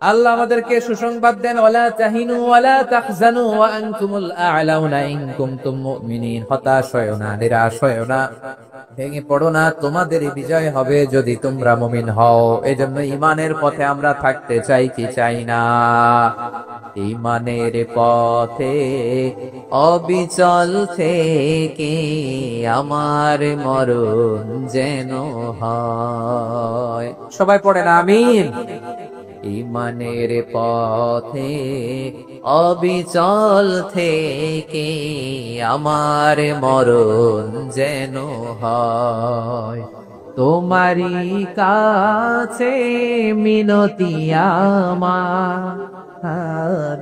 আল্লাহ আমাদেরকে সুসংবাদ দেন, ওয়ালা তাহিনু ওয়ালা তাহজানু ওয়া আনতুমুল আ'লাউনা ইন কুনতুম মুমিনিন। হতাশ হয়ো না, নিরাশ হয়ো না, ভেঙে পড়ো না, তোমাদেরই বিজয় হবে যদি তোমরা মুমিন হও। এজন্য ঈমানের পথে আমরা থাকতে চাই কি চাই না? ঈমানের পথে অবিচল থেকে আমার মরণ যেন হয়। সবাই পড়েন আমিন। ঈমানের পথে অবিচল থেকে আমার মরণ যেন হয়। তোমারই কাছে মিনতি আমার,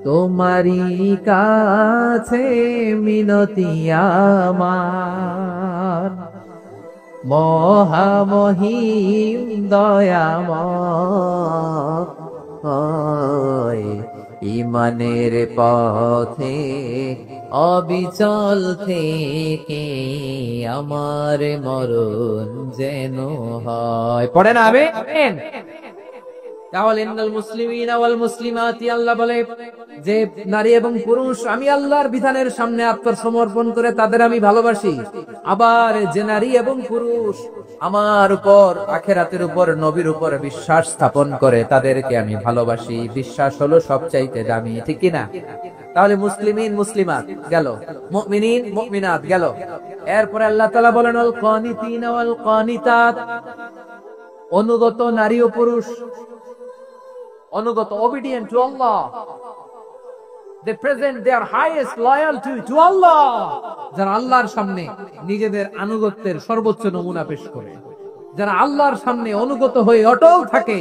তোমারই কাছে মিনতি আমার, মহামহিম দয়াময়। ঈমানের পথে অবিচল থেকে আমার মরণ যেন হয়। পড়ে না আমিন। তাহলে ইন্নাল মুসলিমিনা ওয়াল মুসলিমাতি, আল্লাহ বলে যে নারী এবং পুরুষ আমি আল্লাহর বিধানের সামনে আত্মসমর্পণ করে তাদের আমি ভালোবাসি। আবার যে নারী এবং পুরুষ আমার উপর, আখিরাতের উপর, নবীর উপর বিশ্বাস স্থাপন করে তাদেরকে আমি ভালোবাসি। বিশ্বাস হলো সবচাইতে দামি, ঠিক কি না? তাহলে মুসলিমিন মুসলিমাত গেল, মুমিনিন মুমিনাত গেল। এরপরে আল্লাহ তাআলা বলেন আল কানিতিনা ওয়াল কানিতাত, অনুগত নারী ও পুরুষ, অনুগত, obedient to Allah, they present their highest loyalty to Allah, যারা আল্লাহর সামনে নিজেদের আনুগত্যের সর্বোচ্চ নমুনা পেশ করে, যারা আল্লাহর সামনে অনুগত হয়ে অটল থাকে,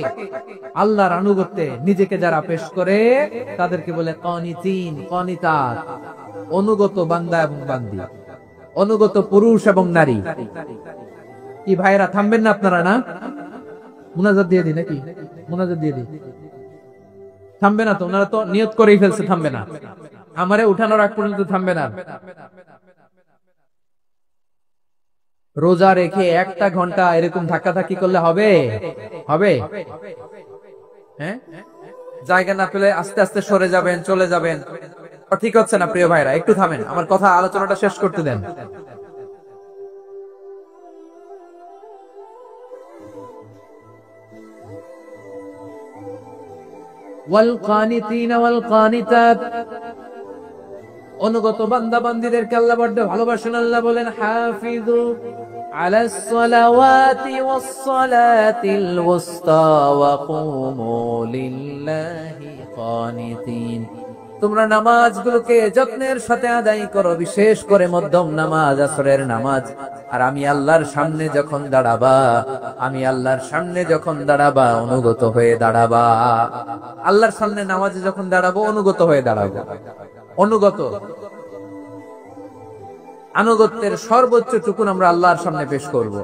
আল্লাহর আনুগত্যে নিজেকে যারা পেশ করে তাদেরকে বলে কানিতিন কানিতাত, অনুগত বান্দা এবং বান্দি, অনুগত পুরুষ এবং নারী। কি ভাইরা থামবেন না আপনারা? না মুনাজাত দিয়ে দিই নাকি? মুনাজাত দিয়ে দিই। থামবে না তো, ওনারা তো নিয়ত করেই ফেলছে থামবে না, আমারে উঠানোর আগ পর্যন্ত থামবে না। রোজা রেখে 1টা ঘন্টা এরকম ধাক্কাধাক্কি করলে হবে? হবে? হ্যাঁ, জায়গা না পেলে আস্তে আস্তে সরে যাবেন, চলে যাবেন। ঠিক হচ্ছে না প্রিয় ভাইরা, একটু থামেন, আমার কথা আলোচনাটা শেষ করতে দেন। ওয়াল কানিতিনা ওয়াল কানিতাত, অনুগত বান্দা বান্দীদেরকে আল্লাহ বড় ভালোবাসেন। আল্লাহ বলেন হাফিজু আলাস সালাওয়াতি ওয়াস সালাতিল ওয়াসতা ওয়া কুমু লিল্লাহি কানিতিন, তোমরা নামাজগুলোকে যত্নের সাথে আদায় করো, বিশেষ করে মধ্যম নামাজ, আসরের নামাজ। আর আমি আল্লাহর সামনে যখন দাঁড়াবা, আমি আল্লাহর সামনে যখন দাঁড়াবা অনুগত হয়ে দাঁড়াবা। আল্লাহর সামনে নামাজে যখন দাঁড়াবো অনুগত হয়ে দাঁড়াবো। অনুগত, আনুগত্যের সর্বোচ্চ টুকুন আমরা আল্লাহর সামনে পেশ করব।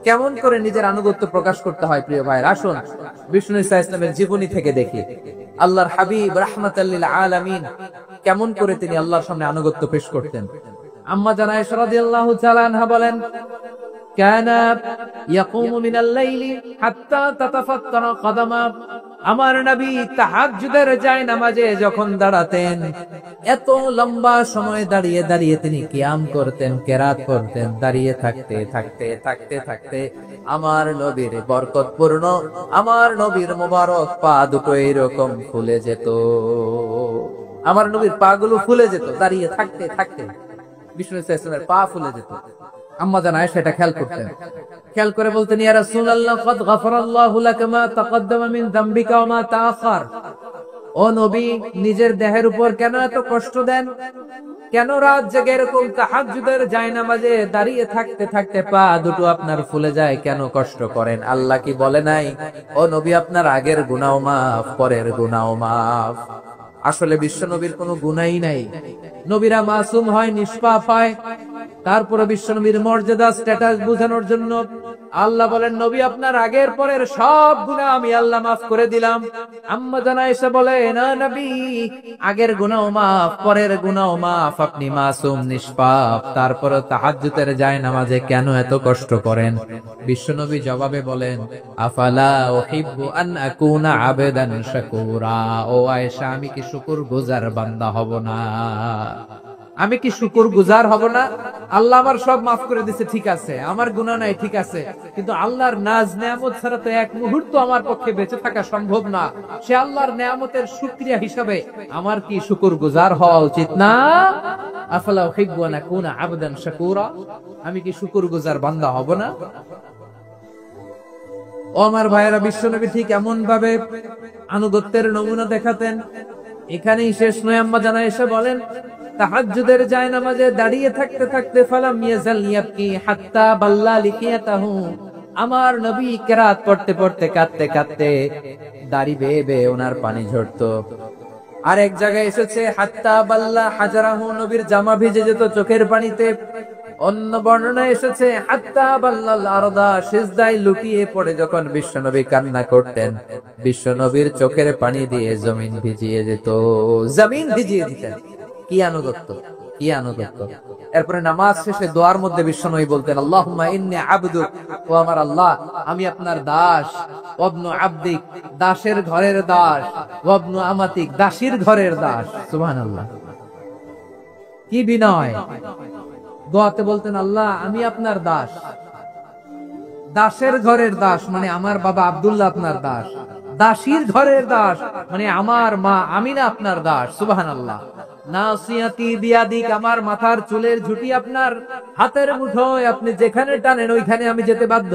কেমন করে নিজের আনুগত্য প্রকাশ করতে হয় প্রিয় ভাইরা, আসুন বিষ্ণু ঈসা ইসলামের জীবনী থেকে দেখি। আল্লাহর হাবিব রাহমাতাল লিল আলামিন কেমন করে তিনি আল্লাহর সামনে আনুগত্য পেশ করতেন। আম্মা জানা আয়েশা রাদিয়াল্লাহু তাআলা আনহা বলেন, কানা ইয়াকুমু মিনাল লাইলি হাত্তা তাতাফাত্তারা কদামা, আমার নবী তাহাজ্জুদের যায় নামাজে যখন দাঁড়াতেন, এত লম্বা সময় দাঁড়িয়ে দাঁড়িয়ে তিনি কিয়াম করতেন, কেরাত করতেন। দাঁড়িয়ে থাকতে থাকতে থাকতে থাকতে আমার নবীর বরকতপূর্ণ, আমার নবীর মোবারক পা দুটো এরকম ফুলে যেত, আমার নবীর পা গুলো ফুলে যেত দাঁড়িয়ে থাকতে থাকতে। বিষ্ণু ইসলামের পা ফুলে যেত। আম্মা জান আয়েশা এটা খেয়াল করতেন, খেয়াল করে বলতেন, ইয়া রাসূলুল্লাহ কদ গফারাল্লাহু লাকা মা তাকদ্দামা মিন যামবিকা ওয়া মা তাআখার। ও নবী, নিজের দেহের উপর কেন এত কষ্ট দেন? কেন রাত জেগে এরকম তাহাজ্জুদের জায়নামাজে দাঁড়িয়ে থাকতে থাকতে পা দুটো আপনার ফুলে যায়, কেন কষ্ট করেন? আল্লাহ কি বলে নাই, ও নবী আপনার আগের গুনাহ মাফ, পরের গুনাহ মাফ? আসলে বিশ্ব নবীর কোনো গুনাহই নাই, নবীরা মাসুম হয়, নিষ্পাপ হয়। তারপরে বিশ্ব নবীর মর্যাদা, স্ট্যাটাস বোঝানোর জন্য আল্লাহ বলেন নবী আপনার আগের পরের সব গুনাহ আমি আল্লাহ মাফ করে দিলাম। আম্মা জান আয়েশা বলে না নবী, আগের গুনাহ মাফ, পরের গুনাহ মাফ, আপনি মাসুম নিষ্পাপ, তারপরে তাহাজ্জুদের জায়নামাজে কেন এত কষ্ট করেন? বিশ্বনবী জবাবে বলেন আফালা উহিব্বু আন আকুনা আবেদান শাকুরা। ও আয়েশা, আমি কি শুকরগুজার বান্দা হব না? আমি কি শুকরগুজার হব না? আল্লাহ আমার সব মাফ করে দিয়েছে, ঠিক আছে, আমার গুনাহ নাই, ঠিক আছে, কিন্তু আল্লাহর নাজ নেয়ামত ছাড়া তো এক মুহূর্ত আমার পক্ষে বেঁচে থাকা সম্ভব না। সে আল্লাহর নেয়ামতের শুকরিয়া হিসাবে আমার কি শুকরগুজার হওয়া উচিত না? আফালা উহিব্বু আন আকুনা আবদান শাকুরা, আমি কি শুকরগুজার বান্দা হব না? ও আমার ভাইয়েরা, বিশ্বনবী ঠিক এমন ভাবে আনুগত্যের নমুনা দেখাতেন। এখানেই শেষ নয়, আম্মা জান আয়েশা বলেন তাহাজ্জুদের জায়নামাজে দাঁড়িয়ে থাকতে থাকতে ফালাম ইয়াজাল ইয়াবকি হাত্তা বাল্লা লিকিয়াতাহু, আমার নবী কিরাত পড়তে পড়তে কাঁদতে কাঁদতে দাড়ি বেয়ে বেয়ে ওনার পানি ঝরতো। আর এক জায়গায় এসেছে হাত্তা বাল্লা হাজারাহু, নবীর জামা ভিজে যেত চোখের পানিতে। অন্য বর্ণনায় এসেছে হাত্তা বাল্লাল আরদা, সিজদায় লুটিয়ে পড়ে যখন বিশ্বনবী কান্না করতেন, বিশ্বনবীর চোখের পানি দিয়ে জমিন ভিজিয়ে যেত, জমিন ভিজিয়ে দিতেন। কি আনুগত্য, কি আনুগত্য! এরপরে নামাজ শেষে দোয়ার মধ্যে বিশ্বনবী বলতেন আল্লাহুম্মা ইন্নী আবদুক, ও আমার আল্লাহ আমি আপনার দাস, ওয়াবনু আবদিক, দাসের ঘরের দাস, ওয়াবনু আমাতিক, দাসীর ঘরের দাস। সুবহানাল্লাহ, কি বিনয়! দোয়াতে বলতেন আল্লাহ আমি আপনার দাস, দাসের ঘরের দাস মানে আমার বাবা আব্দুল্লাহ আপনার দাস, দাসীর ঘরের দাস মানে আমার মা আমিনা আপনার দাস। সুবহানাল্লাহ। নাসিয়াতি বিয়াদিক, আমার মাথার চুলের ঝুঁটি আপনার হাতের মুঠোয়, আপনি যেখানে টানেন ওইখানে আমি যেতে বাধ্য।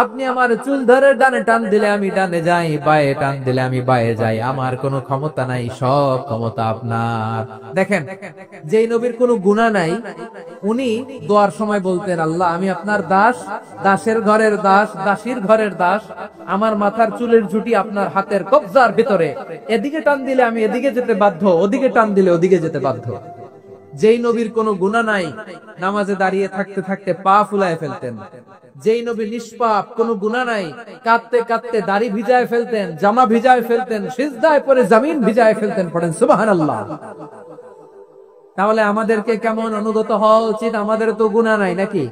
আপনি আমার চুল ধরে ডানে টান দিলে আমি ডানে যাই, বায়ে টান দিলে আমি বায়ে যাই, আমার কোনো ক্ষমতা নাই, সব ক্ষমতা আপনার। দেখেন, যেই নবীর কোনো গুনাহ নাই উনি দোয়ার সময় বলতেন আল্লাহ আমি আপনার দাস, দাসের ঘরের দাস, দাসীর ঘরের দাস, আমার মাথার চুলের ঝুঁটি আপনার হাতের কবজার ভিতরে, এদিকে টান দিলে আমি এদিকে যেতে বাধ্য, ওদিকে টান দিলে ওদিকে যেতে বাধ্য। যেই নবীর কোনো গুনাহ নাই নামাজে দাঁড়িয়ে থাকতে থাকতে পা ফুলায় ফেলতেন। যেই নবী নিষ্পাপ, কোনো গুনাহ নাই, কাঁদতে কাঁদতে দাড়ি ভিজায় ফেলতেন, জামা ভিজায় ফেলতেন, সিজদায় পড়ে জমিন ভিজায় ফেলতেন। পড়েন সুবহানাল্লাহ। তাহলে আমাদেরকে কেমন অনুগত হওয়া উচিত? আমাদের তো গুনাহ নাই নাকি?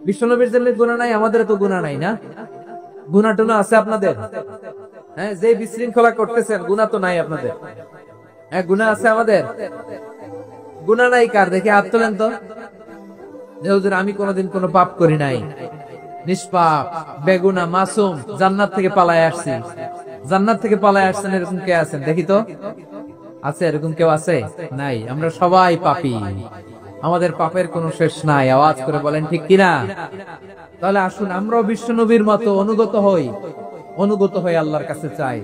বিশ্বনবীর জন্য গুনাহ নাই, আমাদের তো গুনাহ নাই না? গুনাহ টুনা আছে আপনাদের? হ্যাঁ, যে বিশৃঙ্খলা করতেছেন গুনাহ তো নাই আপনাদের? হ্যাঁ, গুনাহ আছে আমাদের? গুনাহ নাই কার? দেখে হাত তোলেন তো। হুজুর আমি কোনোদিন কোনো পাপ করি নাই, নিষ্পাপ, বেগুনা, মাসুম, জান্নাত থেকে পালায় আসছি। জান্নাত থেকে পালায় আসছেন এরকম কে আছেন দেখি তো? আছে এরকম কেউ? আছে? নাই। আমরা সবাই পাপী, আমাদের পাপের কোনো শেষ নাই। আওয়াজ করে বলেন ঠিক কিনা? তাহলে আসুন আমরাও বিশ্বনবীর মতো অনুগত হই, অনুগত হয়ে আল্লাহর কাছে চাই।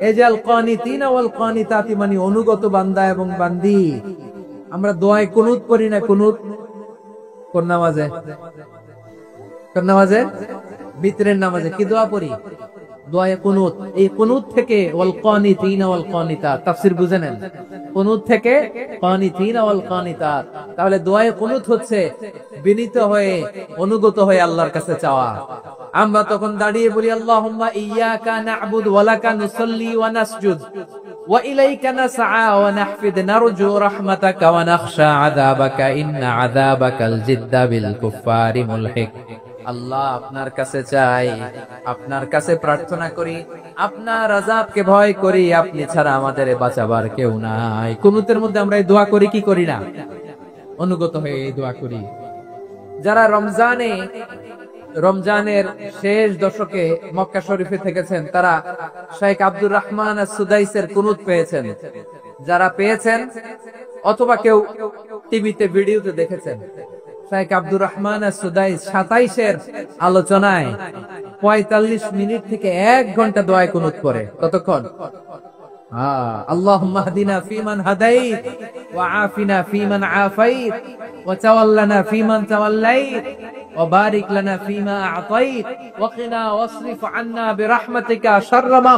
এই যে আল কানিতিনা ওয়াল কানিতাতি, মানে অনুগত বান্দা এবং বান্দি। আমরা দোয়ায় কুনুত পড়ি না? কুনুত কোন নামাজে? কোন নামাজে? ভিতরের নামাজে কি দোয়া পড়ি? দোয়ায়ে কুনুত। এই কুনুত থেকে ওয়াল কানিতিনা ওয়াল কানিতাত, তাফসীর বুঝে নেন। কুনুত থেকে কানিতিনা ওয়াল কানিতাত। তাহলে দোয়ায়ে কুনুত হচ্ছে বিনীত হয়ে, অনুগত হয়ে আল্লাহর কাছে চাওয়া। আমরা তখন দাঁড়িয়ে বলি আল্লাহুম্মা ইয়্যাকা না'বুদু ওয়া লাকা নুসাল্লি ওয়া নাসজুদ ওয়া ইলাইকা নাসআ ওয়া নাহফিদ নারজু রাহমাতাকা ওয়া নাখশা আযাবাকা ইন্না আযাবাকাল জিদ্দা বিল কুফফারি মুলহিক। আল্লাহ আপনার কাছে চাই, আপনার কাছে প্রার্থনা করি, আপনার আযাবকে ভয় করি, আপনি ছাড়া আমাদের বাঁচাবার কেউ নাই। কুনুতের মধ্যে আমরা এই দোয়া করি কি করি না? অনুগত হয়ে এই দোয়া করি। যারা রমজানের শেষ দশকে মক্কা শরীফে থেকেছেন তারা শেখ আব্দুর রহমান আস-সুদাইসের কুনুত পেয়েছেন। যারা পেয়েছেন অথবা কেউ টিভিতে ভিডিওতে দেখেছেন, শেখ আব্দুর রহমান আস-সুদাইস 27-এর আলোচনায় 45 মিনিট থেকে 1 ঘন্টা দোয়া কুনুত করে। কতক্ষণ? আল্লাহুম্মা হদিনা ফিমান হাদাইত ওয়া আফিনা ফিমান আফাইত ওয়া তাওয়াল্লানা ফিমান তাওয়াল্লাইত ওয়া বারিক লানা ফিমা আ'তাইত ওয়া কিনা ওয়াসরিফ আন্না বিরহমাতিকা শাররা মা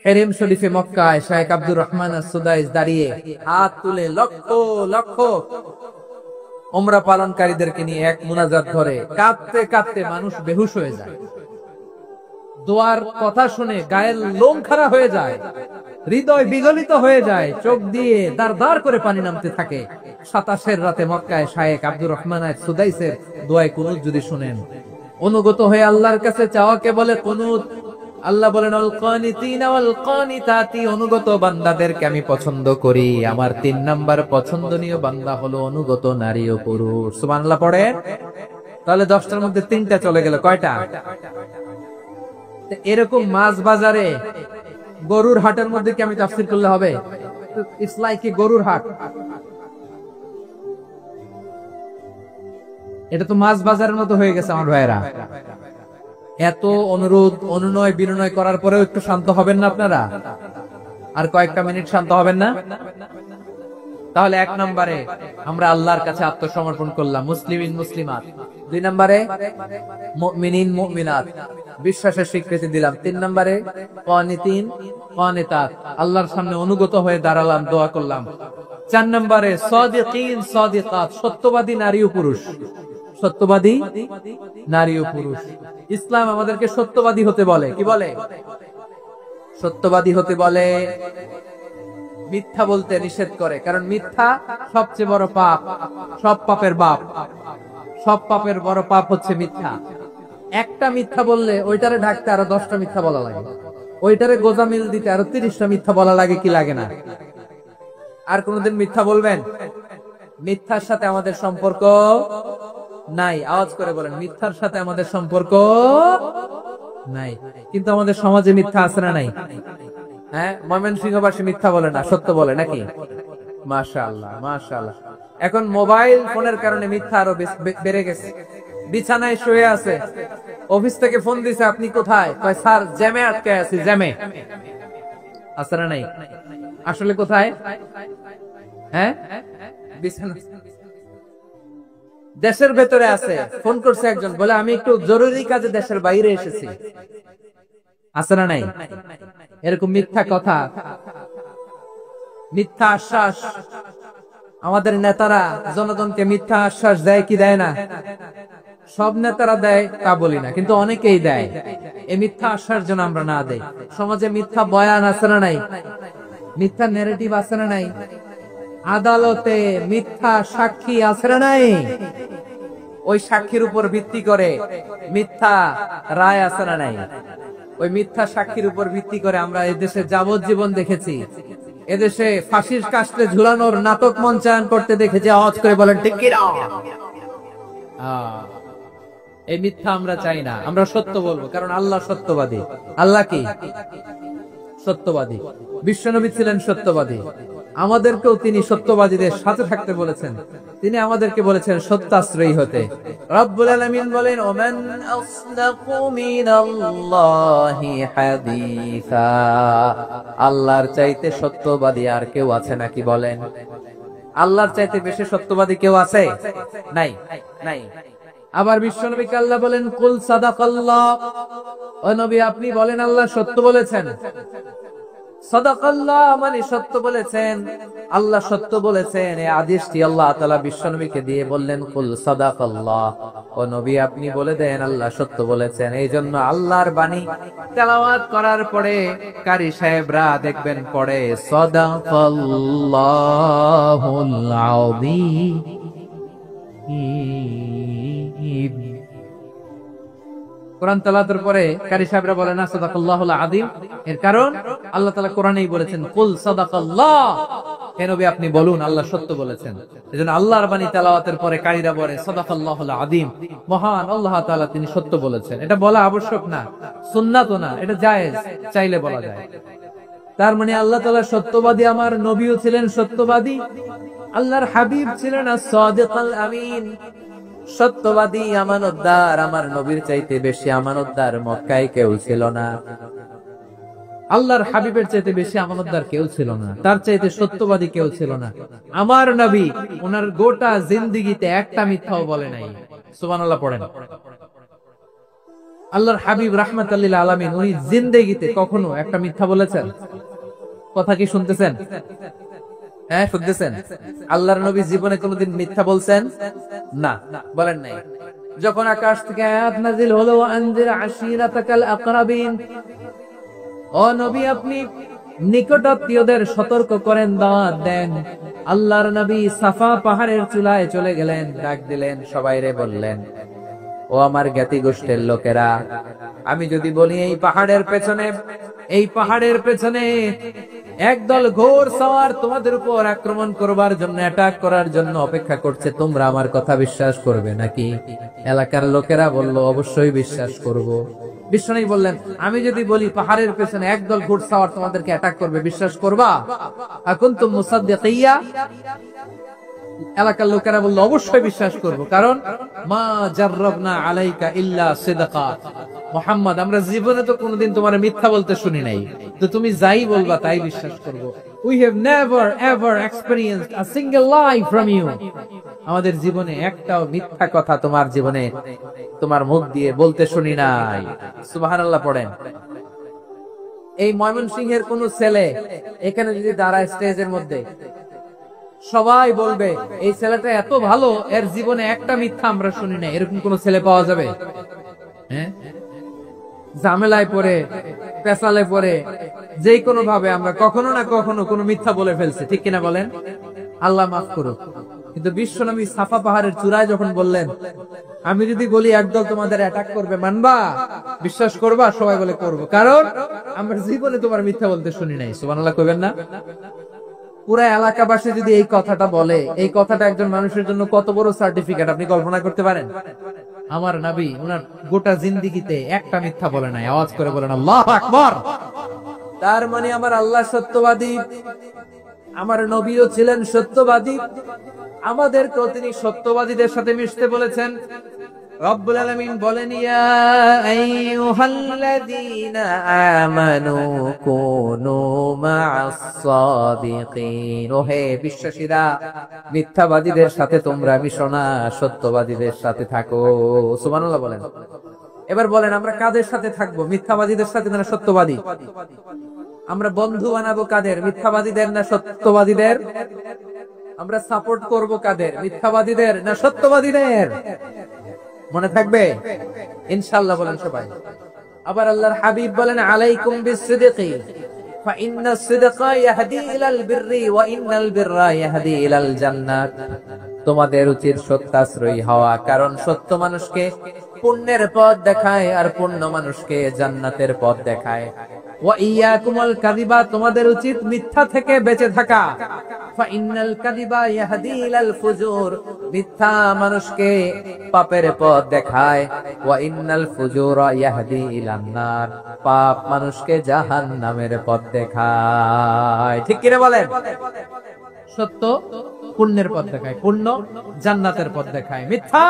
হেরেম শরীফে মক্কায় শায়েখ আব্দুর রহমান আস-সুদাইস দাঁড়িয়ে হাত তুলে লক্ষ লক্ষ উমরা পালনকারীদেরকে নিয়ে এক মুনাজাত ধরে কাঁদতে কাঁদতে মানুষ বেহুশ হয়ে যায়। দোয়ার কথা শুনে গায়ের লোম খাড়া হয়ে যায়, হৃদয় বিগলিত হয়ে যায়, চোখ দিয়ে দার দার করে পানি নামতে থাকে। 27 রাতে মক্কায় শায়েখ আব্দুর রহমান আস-সুদাইসের দোয়ায় কুনুত যদি শুনেন, অনুগত হয়ে আল্লাহর কাছে চাওয়াকে বলে কুনুত। আল্লাহ বলেন আল কানিতিনা ওয়াল কানিতাতি, অনুগত বান্দাদেরকে আমি পছন্দ করি। আমার 3 নাম্বার পছন্দনীয় বান্দা হলো অনুগত নারী ও পুরুষ। সুবহানাল্লাহ পড়েন। তাহলে 10টার মধ্যে 3টা চলে গেল, কয়টা? এরকম মাছ বাজারে গরুর হাটের মধ্যে কি আমি তাফসীর করলে হবে? ইটস লাইক এ গরুর হাট। এটা তো মাছ বাজারের মতো হয়ে গেছে আমার ভাইয়েরা। এত অনুরোধ অনুনয় বিনয় করার পরেও একটু শান্ত হবেন না আপনারা? আর কয়েকটা মিনিট শান্ত হবেন না? তাহলে 1 নম্বরে আমরা আল্লাহর কাছে আত্মসমর্পণ করলাম, মুসলিমিন মুসলিমাত। 2 নম্বরে মুমিনিন মুমিনাত, বিশ্বাসের স্বীকৃতি দিলাম। 3 নম্বরে কানিতিন কানিতাত, আল্লাহর সামনে অনুগত হয়ে দাঁড়ালাম, দোয়া করলাম। 4 নম্বরে সাদিকিন সাদিকাত, সত্যবাদী নারী ও পুরুষ। সত্যবাদী নারী ও পুরুষ। ইসলাম আমাদেরকে সত্যবাদী হতে বলে। কি বলে? সত্যবাদী হতে বলে। মিথ্যা বলতে নিষেধ করে, কারণ মিথ্যা সবচেয়ে বড় পাপ, সব পাপের বাপ। সব পাপের বড় পাপ হচ্ছে মিথ্যা। একটা মিথ্যা বললে ওইটারে ঢাকতে আরো 10টা মিথ্যা বলা লাগে, ওইটারে গোজামিল দিতে আরো 30টা মিথ্যা বলা লাগে, কি লাগে না? আর কোনদিন মিথ্যা বলবেন? মিথ্যার সাথে আমাদের সম্পর্ক নাই। আওয়াজ করে বলেন, মিথ্যার সাথে আমাদের সম্পর্ক নাই। কিন্তু আমাদের সমাজে মিথ্যা আছে না নাই? হ্যাঁ, ময়মনসিংহবাসী মিথ্যা বলে না, সত্য বলে নাকি? মাশাআল্লাহ মাশাআল্লাহ। এখন মোবাইল ফোনের কারণে মিথ্যা আরো বেড়ে গেছে। বিছানায় শুয়ে আছে, অফিস থেকে ফোন দিছে, আপনি কোথায়? কয় স্যার জ্যামে আটকে আছি। জ্যামে আছে না নাই? আসলে কোথায়? হ্যাঁ, বিছানা। দেশের ভেতরে আছে, ফোন করছে একজন, বলে আমি একটু জরুরি কাজে দেশের বাইরে এসেছি। আছে না নাই? এরকম মিথ্যা কথা, মিথ্যা আশ্বাস। আমাদের নেতারা জনগণকে মিথ্যা আশ্বাস দেয় কি দেয় না? সব নেতারা দেয় তা বলি না, কিন্তু অনেকেই দেয়। এই মিথ্যা আশ্বাস যেন আমরা না দেই। সমাজে মিথ্যা বয়ান আছে না নাই? মিথ্যা ন্যারেটিভ আছে না নাই? আদালতে মিথ্যা সাক্ষী আছে না নাই? ওই সাক্ষীর উপর ভিত্তি করে মিথ্যা রায় আছে না নাই? ওই মিথ্যা সাক্ষীর উপর ভিত্তি করে আমরা এদেশে যাবজ্জীবন দেখেছি, এদেশে ফাঁসির কাস্টে ঝুলানোর নাটক মঞ্চায়ন করতে দেখেছি। আওয়াজ করে বলেন ঠিক কি না? এই মিথ্যা আমরা চাই না, আমরা সত্য বলবো, কারণ আল্লাহ সত্যবাদী। আল্লাহ কি? সত্যবাদী। বিশ্বনবী ছিলেন সত্যবাদী, আমাদেরকেও তিনি সত্যবাদীদের সাথে থাকতে বলেছেন। তিনি আমাদেরকে বলেছেন সত্যাশ্রয়ী হতে। রব্বুল আলামিন বলেন ওমান আসদাকু মিনাল্লাহি হাদিসা, আল্লাহর চাইতে সত্যবাদী আর কেউ আছে নাকি বলেন? আল্লাহর চাইতে বেশি সত্যবাদী কেউ আছে? নাই, নাই। আবার বিশ্বনবীকে আল্লাহ বলেন কুল সাদাকাল্লাহ, ও নবী আপনি বলেন আল্লাহ সত্য বলেছেন। সাদাকাল্লাহ মানে সত্য বলেছেন, আল্লাহ সত্য বলেছেন। এই আদেশটি আল্লাহ তাআলা বিশ্বনবীকে দিয়ে বললেন কুল সাদাকাল্লাহ, ও নবী আপনি বলে দেন আল্লাহ সত্য বলেছেন। এই জন্য আল্লাহর বাণী তেলাওয়াত করার পরে কারি সাহেবরা দেখবেন পড়ে সাদাকাল্লাহুল আযীম। কোরআন তেলাওয়াতের পরে কারি সাহেবরা বলে না সাদাকাল্লাহুল আযীম, এর কারণ আল্লাহ তাআলা কোরআনেই বলেছেন কুল সাদাকাল্লাহ, হে নবী আপনি বলুন আল্লাহ সত্য বলেছেন। এজন্য আল্লাহর বাণী তেলাওয়াতের পরে কারীরা বলে সাদাকাল্লাহুল আযীম, মহান আল্লাহ তাআলা তিনি সত্য বলেছেন। এটা বলা আবশ্যক না, সুন্নাতও না, এটা জায়েজ, চাইলে বলা যায়। তার মানে আল্লাহ তাআলা সত্যবাদী, আমার নবীও ছিলেন সত্যবাদী, আল্লাহর হাবিব ছিলেন as-সাদিকুল আমিন, সত্যবাদী আমানতদার। আমার নবীর চাইতে বেশি আমানতদার মক্কায় কেউ ছিল না, আল্লাহর হাবিবের চাইতে বেশি আমানতদার কেউ ছিল না, তার চাইতে সত্যবাদী কেউ ছিল না। আমার নবী ওনার গোটা জিন্দেগিতে একটা মিথ্যাও বলে নাই। সুবহানাল্লাহ পড়েন। আল্লাহর হাবিব রাহমাতাল লিল আলামিন উনি জিন্দেগিতে কখনো একটা মিথ্যা বলেছেন? কথা কি শুনতেছেন? হ্যাঁ, শুনতেছেন? আল্লাহর নবী জীবনে কোনোদিন মিথ্যা বলছেন? না, বলেন নাই। যখন আকাশ থেকে আয়াত নাযিল হলো, আনজির আশিরাতাকাল আকরাবিন, ও নবী আপনি নিকটাত্মীয়দের সতর্ক করেন, দাওয়াত দেন। আল্লাহর নবী সাফা পাহাড়ের চূড়ায় চলে গেলেন, ডাক দিলেন, সবাইরে বললেন, ও আমার জ্ঞাতি গোষ্ঠীর লোকেরা, আমি যদি বলি এই পাহাড়ের পেছনে একদল ঘোর সওয়ার তোমাদের উপর আক্রমণ করবার জন্য, অ্যাটাক করার জন্য অপেক্ষা করছে, তোমরা আমার কথা বিশ্বাস করবে নাকি? এলাকার লোকেরা বলল, অবশ্যই বিশ্বাস করব। বিশ্বনবী বললেন, আমি যদি বলি পাহাড়ের পেছনে একদল ঘোর সওয়ার তোমাদেরকে অ্যাটাক করবে, বিশ্বাস করবা? আকুনতুম মুসাদ্দিকিয়া? এলাকার লোকেরা বলল, অবশ্যই বিশ্বাস করব, কারণ মা জাররাবনা আলাইকা ইল্লা সিদকা। মুহাম্মদ, আমরা জীবনে তো কোনোদিন তোমার মিথ্যা বলতে শুনি নাই, তো তুমি যাই বলবা তাই বিশ্বাস করব। We have never ever experienced a single lie from you. আমাদের জীবনে একটাও মিথ্যা কথা তোমার জীবনে তোমার মুখ দিয়ে বলতে শুনি নাই। সুবহানাল্লাহ পড়েন। এই ময়মনসিংহের কোন ছেলে এখানে যদি দাঁড়ায় স্টেজের মধ্যে, সবাই বলবে এই ছেলেটা এত ভালো, এর জীবনে একটা মিথ্যা আমরা শুনি না। এরকম কোন ছেলে পাওয়া যাবে? হ্যাঁ, ঝামেলায় পড়ে, পেছালে পড়ে, যে কোনো ভাবে আমরা কখনো না কখনো কোনো মিথ্যা বলে ফেলছি, ঠিক কিনা বলেন? আল্লাহ মাফ করুক। কিন্তু বিশ্বনবী সাফা পাহাড়ের চূড়ায় যখন বললেন, আমি যদি বলি একদল তোমাদের অ্যাটাক করবে, মানবা? বিশ্বাস করবা? সবাই বলে করবো, কারণ আমরা জীবনে তোমার মিথ্যা বলতে শুনি নাই। সুবহানাল্লাহ কইবেন না? পুরা এলাকাবাসী যদি এই কথাটা বলে, এই কথাটা একজন মানুষের জন্য কত বড় সার্টিফিকেট আপনি কল্পনা করতে পারেন? আমার নবী ওনার গোটা জিন্দেগিতে একটা মিথ্যা বলে নাই। আওয়াজ করে বলেন আল্লাহু আকবার। তার মানে আমার আল্লাহ সত্যবাদী, আমার নবীও ছিলেন সত্যবাদী, আমাদেরকেও তিনি সত্যবাদীদের সাথে মিশতে বলেছেন। রব্বুল আলামিন বলেন, ইয়া আইয়ুহাল্লাযীনা আমানু কুনু মা'আস সাদিকিন। ওহে বিশ্বাসীরা, মিথ্যাবাদীদের সাথে তোমরা মিশো না, সত্যবাদীদের সাথে থাকো। সুবহানাল্লাহ বলেন। এবার বলেন, আমরা কাদের সাথে থাকবো? মিথ্যাবাদীদের সাথে না সত্যবাদী? আমরা বন্ধু বানাবো কাদের? মিথ্যাবাদীদের না সত্যবাদীদের? আমরা সাপোর্ট করব কাদের? মিথ্যাবাদীদের না সত্যবাদীদের? মনে থাকবে ইনশাআল্লাহ, বলেন সবাই। আবার আল্লাহর হাবিব বলেন, আলাইকুম বিসসিদকি ফাইন্নাস সিদকা ইয়াহদি ইলাল বিররি ওয়া ইন্নাল বিররা ইয়াহদি ইলাল জান্নাত। তোমাদের উচিত সত্যাশ্রয়ী হওয়া, কারণ সত্য মানুষকে পুণ্যের পথ দেখায়, আর পুণ্য মানুষকে জান্নাতের পথ দেখায়। ওয়া ইয়াকুমুল কাযিবা, তোমাদের উচিত মিথ্যা থেকে বেঁচে থাকা। ফাইন্নাল কাযিবা ইয়াহদি ইলাল ফুজুর, মিথ্যা মানুষকে পাপের পথ দেখায়। ওয়া ইন্নাল ফুজুরা ইয়াহদি ইলান নার, পাপ মানুষকে জাহান্নামের পথ দেখায়। ঠিক কিনা বলেন? সত্য পুণ্যের পথ দেখায়, পুণ্য জান্নাতের পথ দেখায়, মিথ্যা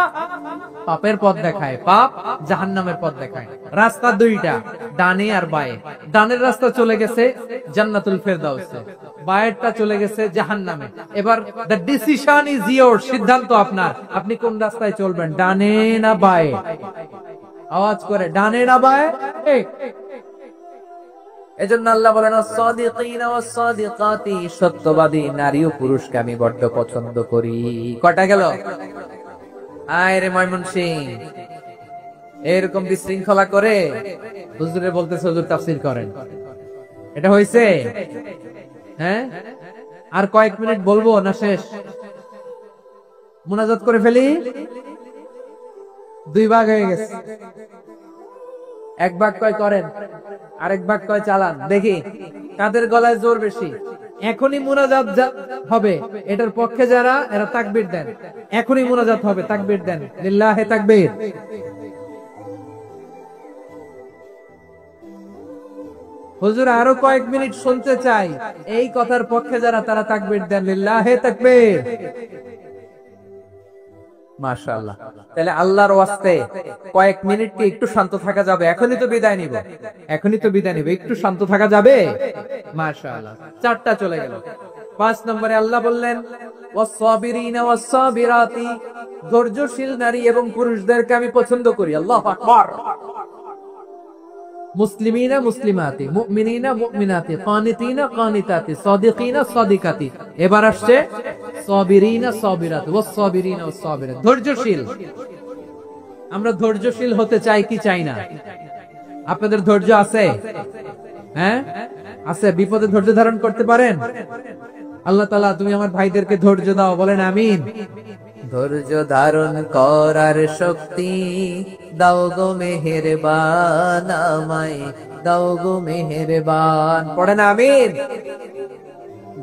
পাপের পথ দেখায়, পাপ জাহান্নামের পথ দেখায়। রাস্তা দুইটা, ডানে আর বায়ে। ডানের রাস্তা চলে গেছে জান্নাতুল ফেরদাউসে, বায়েরটা চলে গেছে জাহান্নামে। এবার দ্য ডিসিশন ইজ ইয়োর, সিদ্ধান্ত আপনার, আপনি কোন রাস্তায় চলবেন, ডানে না বায়ে? আওয়াজ করে, ডানে না বায়ে? এজন্য আল্লাহ বলেন, আস-সাদিকিনা ওয়াস-সাদিকাতি, সত্যবাদী নারী ও পুরুষকে আমি বড্ড পছন্দ করি। কয়টা গেল? আয় রে ময়মনসিংহ, এরকম বিশৃঙ্খলা করে হুজুরে বলতেছে হুজুর তাফসীর করেন, এটা হইছে? হ্যাঁ, আর কয়েক মিনিট বলবো না শেষ? মুনাজাত করে ফেলি। দুই ভাগ হয়ে গেছে, এক ভাগ কয় করেন, আরেক ভাগ কয় চালান। দেখি কাদের গলায় জোর বেশি। এখনই মুনাজাত হবে, এটার পক্ষে যারা, এরা তাকবীর দেন। এখনই মুনাজাত হবে, তাকবীর দেন, লিল্লাহে তাকবীর। হুজুর আরো কয়েক মিনিট শুনতে চাই, এই কথার পক্ষে যারা, তারা তাকবীর দেন, লিল্লাহে তাকবীর। মাশাআল্লাহ। তাহলে আল্লাহর ওয়াস্তে কয়েক মিনিট কি একটু শান্ত থাকা যাবে? এখনই তো বিদায় নিব, এখনই তো বিদায় নিব, একটু শান্ত থাকা যাবে? মাশাআল্লাহ। চারটা চলে গেল। 5 নম্বরে আল্লাহ বললেন, ওয়াস-সাবিরিনা ওয়াস-সাবিরাতি, ধৈর্যশীল নারী এবং পুরুষদেরকে আমি পছন্দ করি। আল্লাহু আকবার। মুসলিমিনা মুসলিমাতি, মুমিনিনা মুমিনাতি, কানিতিনা কানিতাতি, সাদিকিনা সাদিকাতি। এবার আসছে সাবিরিনা সাবিরাত, ওয়াস-সাবিরিনা ওয়াস-সাবিরাত, ধৈর্যশীল। আমরা ধৈর্যশীল হতে চাই কি চাই না? আপনাদের ধৈর্য আছে? হ্যাঁ আছে? বিপদে ধৈর্য ধারণ করতে পারেন? আল্লাহ তাআলা তুমি আমার ভাইদেরকে ধৈর্য দাও, বলেন আমিন। ধৈর্য ধারণ করার শক্তি দাও গো মেহেরবান, আমায় দাও গো মেহেরবান, পড়েন আমিন।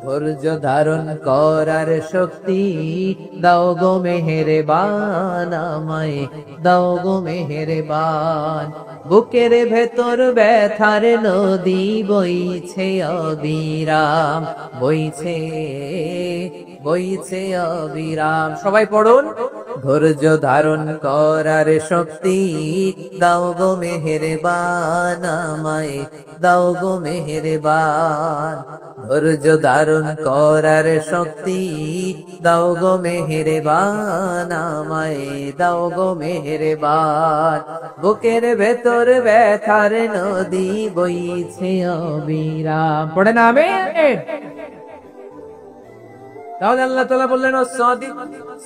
ধৈর্য ধারণ করার শক্তি দাও গো মেহেরবান, আমায় দাও গো মেহেরবান। বুকের ভেতর ব্যথার নদী বইছে অবিরাম, বইছে বইছে অবিরাম। সবাই পড়ুন, ধৈর্য ধারণ করার শক্তি দাও গো মেহেরবান, আমায় দাও গো মেহেরবান। ধৈর্য ধারণ করার শক্তি দাও গো মেহেরবান, আমায় দাও গো মেহেরবান। বুকের ভেতর ব্যথার নদী বইছে অবিরাম, পড়ে না আমিন। তাহলে আল্লাহ তাআলা বললেন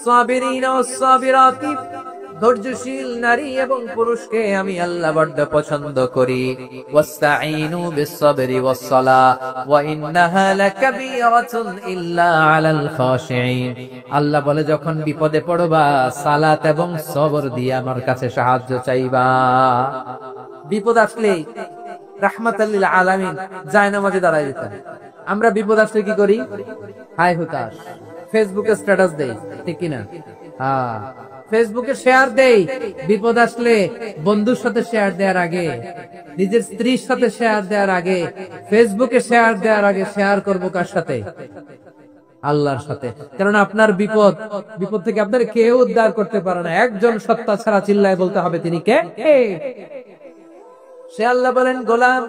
সাবিরিনা ওয়াস-সাবিরাতি, ধৈর্যশীল নারী এবং পুরুষকে আমি আল্লাহ বড় পছন্দ করি। ওয়াস্তাঈনু বিস-সাবরি ওয়াস-সালাহ ওয়া ইন্নাহা লাকাবীরাতুন ইল্লা আলাল খাশিঈন। আল্লাহ বলে যখন বিপদে পড়বা সালাত এবং সবর দিয়ে আমার কাছে সাহায্য চাইবা। বিপদ আসলে রাহমাতাল লিল আলামিন জায়নামাজে দাঁড়ায় যেতেন। আমরা বিপদ আসলে কি করি? হায় হুতাশ, ফেসবুকে স্ট্যাটাস দেই, ঠিক কিনা? হ্যাঁ, ফেসবুকে শেয়ার দেই। বিপদ আসলে বন্ধুর সাথে শেয়ার দেওয়ার আগে, নিজের স্ত্রীর সাথে শেয়ার দেওয়ার আগে, ফেসবুকে শেয়ার দেওয়ার আগে শেয়ার করবো কার সাথে? আল্লাহর সাথে। কারণ আপনার বিপদ থেকে আপনার কেউ উদ্ধার করতে পারে না, একজন সত্তা ছাড়া। চিল্লায় বলতে হবে তিনি কে? সে আল্লাহ বলেন, গোলাম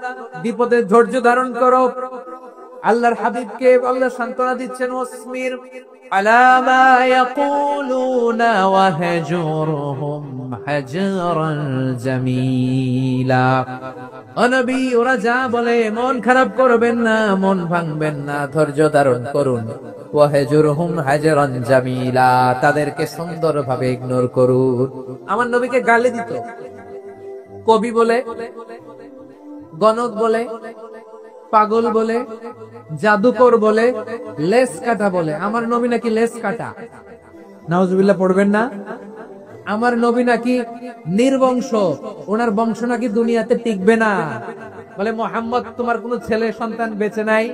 বিপদে ধৈর্য ধারণ করো। আল্লাহর হাবিবকে আল্লাহ সান্ত্বনা দিচ্ছেন, ওয়াসমির আলা মা ইয়াকুলুনা ওয়াহজুরহুম হাজরান জামিলা। ও নবী, ওরা যা বলে মন খারাপ করবেন না, মন ভাঙবেন না, ধৈর্য ধারণ করুন। ওয়াহজুরহুম হাজরান জামিলা, তাদেরকে সুন্দরভাবে ইগনোর করুন। আমার নবীকে গালি দিত কবি বলে, গণক বলে, পাগল বলে, জাদুকর বলে, লেস কাটা বলে। আমার নবী নাকি লেস কাটা, নাউজুবিল্লাহ পড়বেন না। আমার নবী নাকি নির্বংশ, ওনার বংশ নাকি দুনিয়াতে টিকবে না। বলে মুহাম্মদ তোমার কোনো ছেলে সন্তান বেঁচে নাই,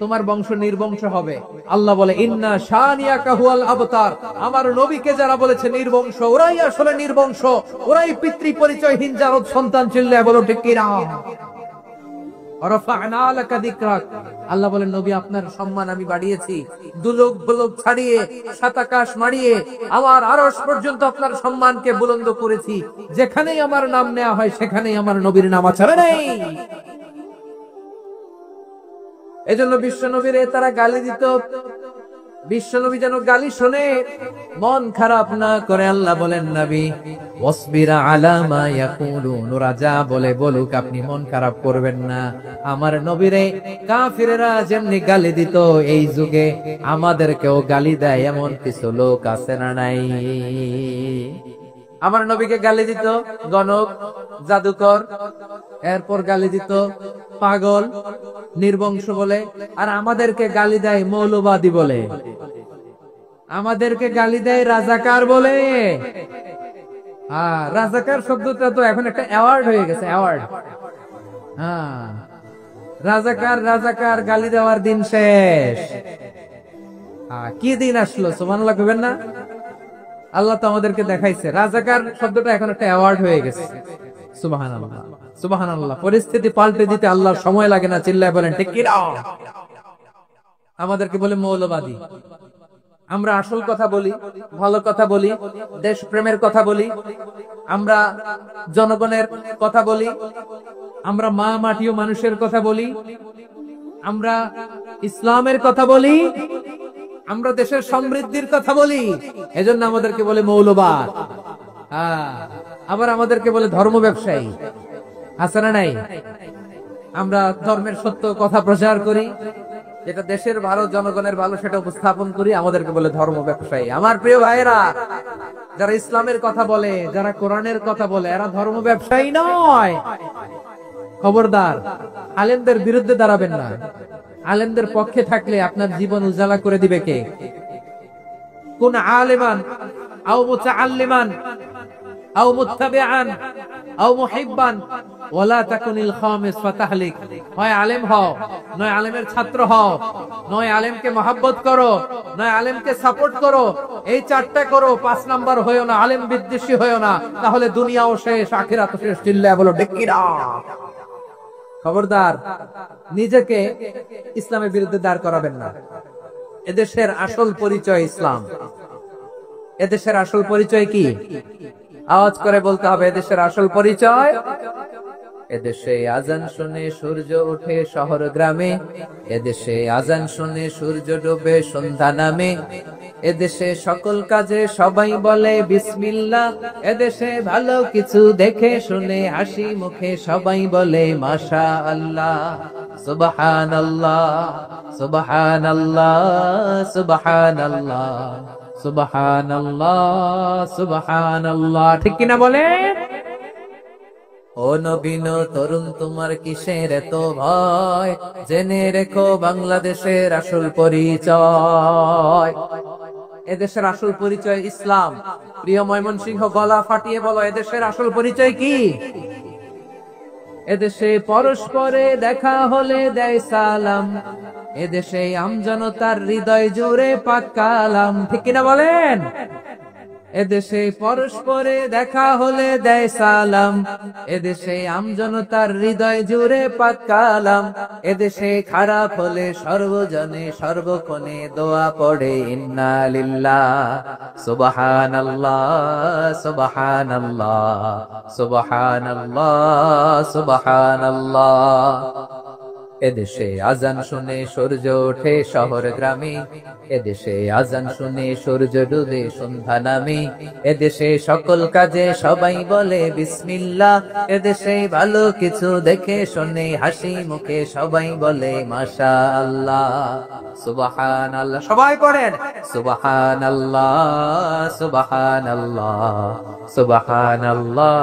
তোমার বংশ নির্বংশ হবে। আল্লাহ বলে ইন্না শানিয়াকা হুয়াল আবতার। আমার নবীকে যারা বলেছে নির্বংশ, ওরাই আসলে নির্বংশ, ওরাই পিতৃ পরিচয়হীন জারদ সন্তান। চিল্লায় বলো ঠিক কি না? আল্লাহ বলেন নবী আপনার সম্মান আমি বাড়িয়েছি, দুলোক বুলোক ছাড়িয়ে সাত আকাশ মারিয়ে আমার আরশ পর্যন্ত আপনার সম্মানকে বুলন্দ করেছি। যেখানেই আমার নাম নেওয়া হয় সেখানেই আমার নবীর নাম আছে নেই। এজন্য বিশ্ব নবীর তারা গালি দিত। বিশ্ব নবী যেন গালি শুনে মন খারাপ না করে আল্লাহ বলেন নবী ওয়াসবিরা আলা মা ইয়াকুলুন, ওরা যা বলে বলুক, আপনি মন খারাপ করবেন না। আমার নবীরে কাফিরেরা যেমনি গালি দিত, এই যুগে আমাদেরকেও গালি দেয় এমন কিছু লোক আছে না নাই? আমার নবীকে গালি দিত গণক, জাদুকর, এরপর গালি দিত পাগল, নির্বংশ বলে, আর আমাদেরকে গালি দেয় মৌলবাদী বলে, আমাদেরকে গালি দেয় রাজাকার বলে। রাজাকার শব্দটা তো এখন একটা অ্যাওয়ার্ড হয়ে গেছে, অ্যাওয়ার্ড। রাজাকার রাজাকার গালি দেওয়ার দিন শেষ। কি দিন আসলো, সুবহানাল্লাহ কইবেন না? আল্লাহ তো আমাদেরকে দেখাইছে রাজাকার শব্দটা এখন একটা অ্যাওয়ার্ড হয়ে গেছে। সুবহানাল্লাহ, সুবহানাল্লাহ। পরিস্থিতি পাল্টে দিতে আল্লাহর সময় লাগে না। চিল্লায় বলেন ঠিক কি না? আমাদেরকে বলে মৌলবাদী। আমরা আসল কথা বলি, ভালো কথা বলি, দেশপ্রেমের কথা বলি, আমরা জনগণের কথা বলি, আমরা মা মাটি ও মানুষের কথা বলি, আমরা ইসলামের কথা বলি, আমরা দেশের সমৃদ্ধির কথা বলি। এজন্য আমাদেরকে বলে মৌলবাদ। আবার আমাদেরকে বলে ধর্ম ব্যবসায়ী। আছে না নাই? আমরা ধর্মের সত্য কথা প্রচার করি, যেটা দেশের ভালো, জনগণের ভালো, সেটা উপস্থাপন করি, আমাদেরকে বলে ধর্ম ব্যবসায়ী। আমার প্রিয় ভাইয়েরা, যারা ইসলামের কথা বলে, যারা কোরআনের কথা বলে, এরা ধর্ম ব্যবসায়ী নয়। খবরদার, আলেমদের বিরুদ্ধে দাঁড়াবেন না। আলেমদের পক্ষে থাকলে আপনার জীবন উজালা করে দিবে কে? কোন আলেমান আও মুতাআল্লিমান আও মুত্তাবিআন আও মুহিব্বান ওয়ালা তাকুনিল খামিস ফাতাহলিক। হয় আলেম হও, নয় আলেমের ছাত্র হও, নয় আলেমকে মহব্বত করো, নয় আলেমকে সাপোর্ট করো। এই চারটা করো, 5 নাম্বার হয়ো না, আলেম বিদ্বেষী হয়ো না, তাহলে দুনিয়াও শেষ, আখিরাতও শেষ। চিল্লায়া বলো ঠিক কি না? খবরদার, নিজেকে ইসলামের বিরুদ্ধে দাঁড় করাবেন না। এদেশের আসল পরিচয় ইসলাম। এদেশের আসল পরিচয় কি? আওয়াজ করে বলতে হবে, এদেশের আসল পরিচয়। এদেশে আজান শুনে সূর্য ওঠে শহর গ্রামে, এদেশে আজান শুনে সূর্য ডোবে সন্ধ্যা নামে, এদেশে সকল কাজে সবাই বলে বিসমিল্লাহ, এদেশে ভালো কিছু দেখে শুনে হাসি মুখে সবাই বলে মাশাআল্লাহ। সুবহানাল্লাহ, সুবহানাল্লাহ, সুবহানাল্লাহ, সুবহানাল্লাহ, সুবহানাল্লাহ। ঠিক কিনা বলে? ও নবীন তরুণ, তোমার কিসের এত ভয়? জেনে রেখো বাংলাদেশের আসল পরিচয়। এদেশের আসল পরিচয় ইসলাম। প্রিয় ময়মনসিংহ, গলা ফাটিয়ে বলো, এদেশের আসল পরিচয় কি? এদেশে পরস্পরে দেখা হলে দেয় সালাম, এদেশে আমজনতার হৃদয় জুড়ে পাক কালাম। ঠিক কিনা বলেন? এদেশে পরস্পরে দেখা হলে দেয় সালাম, এদেশে আমজনতার হৃদয় জুড়ে পাক কালাম, এদেশে খারাপ হলে সর্বজনে সর্বক্ষণে দোয়া পড়ে ইন্না লিল্লাহ, সুবহানাল্লাহ, সুবহানাল্লাহ, সুবহানাল্লাহ, সুবহানাল্লাহ। এদেশে আজান শুনে সূর্য ওঠে শহর গ্রামে, এদেশে আজান শুনে সূর্য ডুবে সন্ধ্যা নামে, এদেশে সকল কাজে সবাই বলে বিসমিল্লাহ, এদেশে ভালো কিছু দেখে শুনে হাসি মুখে সবাই বলে মাশাআল্লাহ। সুবহানাল্লাহ, সবাই পড়েন সুবহানাল্লাহ, সুবহানাল্লাহ, সুবহানাল্লাহ,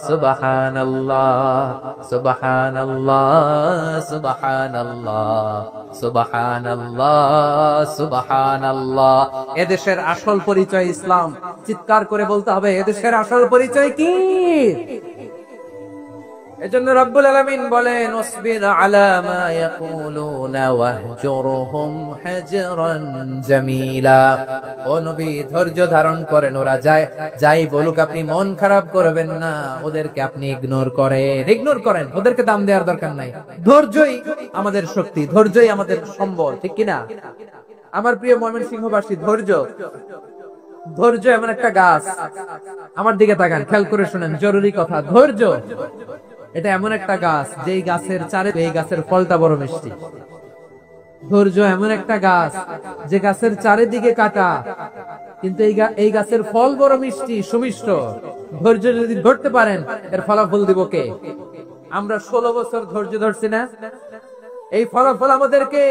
সুবহানাল্লাহ, সুবহানাল্লাহ, সুবহানাল্লাহ, সুবহানাল্লাহ, সুবহানাল্লাহ। এদেশের আসল পরিচয় ইসলাম। চিৎকার করে বলতে হবে, এদেশের আসল পরিচয় কি? এজন্য রব্বুল আলামিন বলেন, ওয়াসবির আলা মা ইয়াকুলুনা ওয়াহজুরহুম হাজরান জামিলা। ও নবী, ধৈর্য ধারণ করেন, ওরা যাই বলুক আপনি মন খারাপ করবেন না, ওদেরকে আপনি ইগনোর করেন, ওদেরকে দাম দেওয়ার দরকার নাই। ধৈর্যই আমাদের শক্তি, ধৈর্যই আমাদের সম্বল। ঠিক কিনা? আমার প্রিয় ময়মনসিংহবাসী, ধৈর্য এমন একটা গাছ। আমার দিকে তাকান, খেয়াল করে শুনেন, জরুরি কথা। ধৈর্য এটা এমন একটা গাছ, যেই গাছের এই গাছের ফলটা বড় মিষ্টি। ধৈর্য এমন একটা গাছ, যে গাছের চারিদিকে কাটা, কিন্তু এই গাছের ফল বড় মিষ্টি, সুমিষ্ট। ধৈর্য যদি ধরতে পারেন, এর ফলাফল দিব কে? আমরা 16 বছর ধৈর্য ধরছি না? এই ফলাফল আমাদেরকে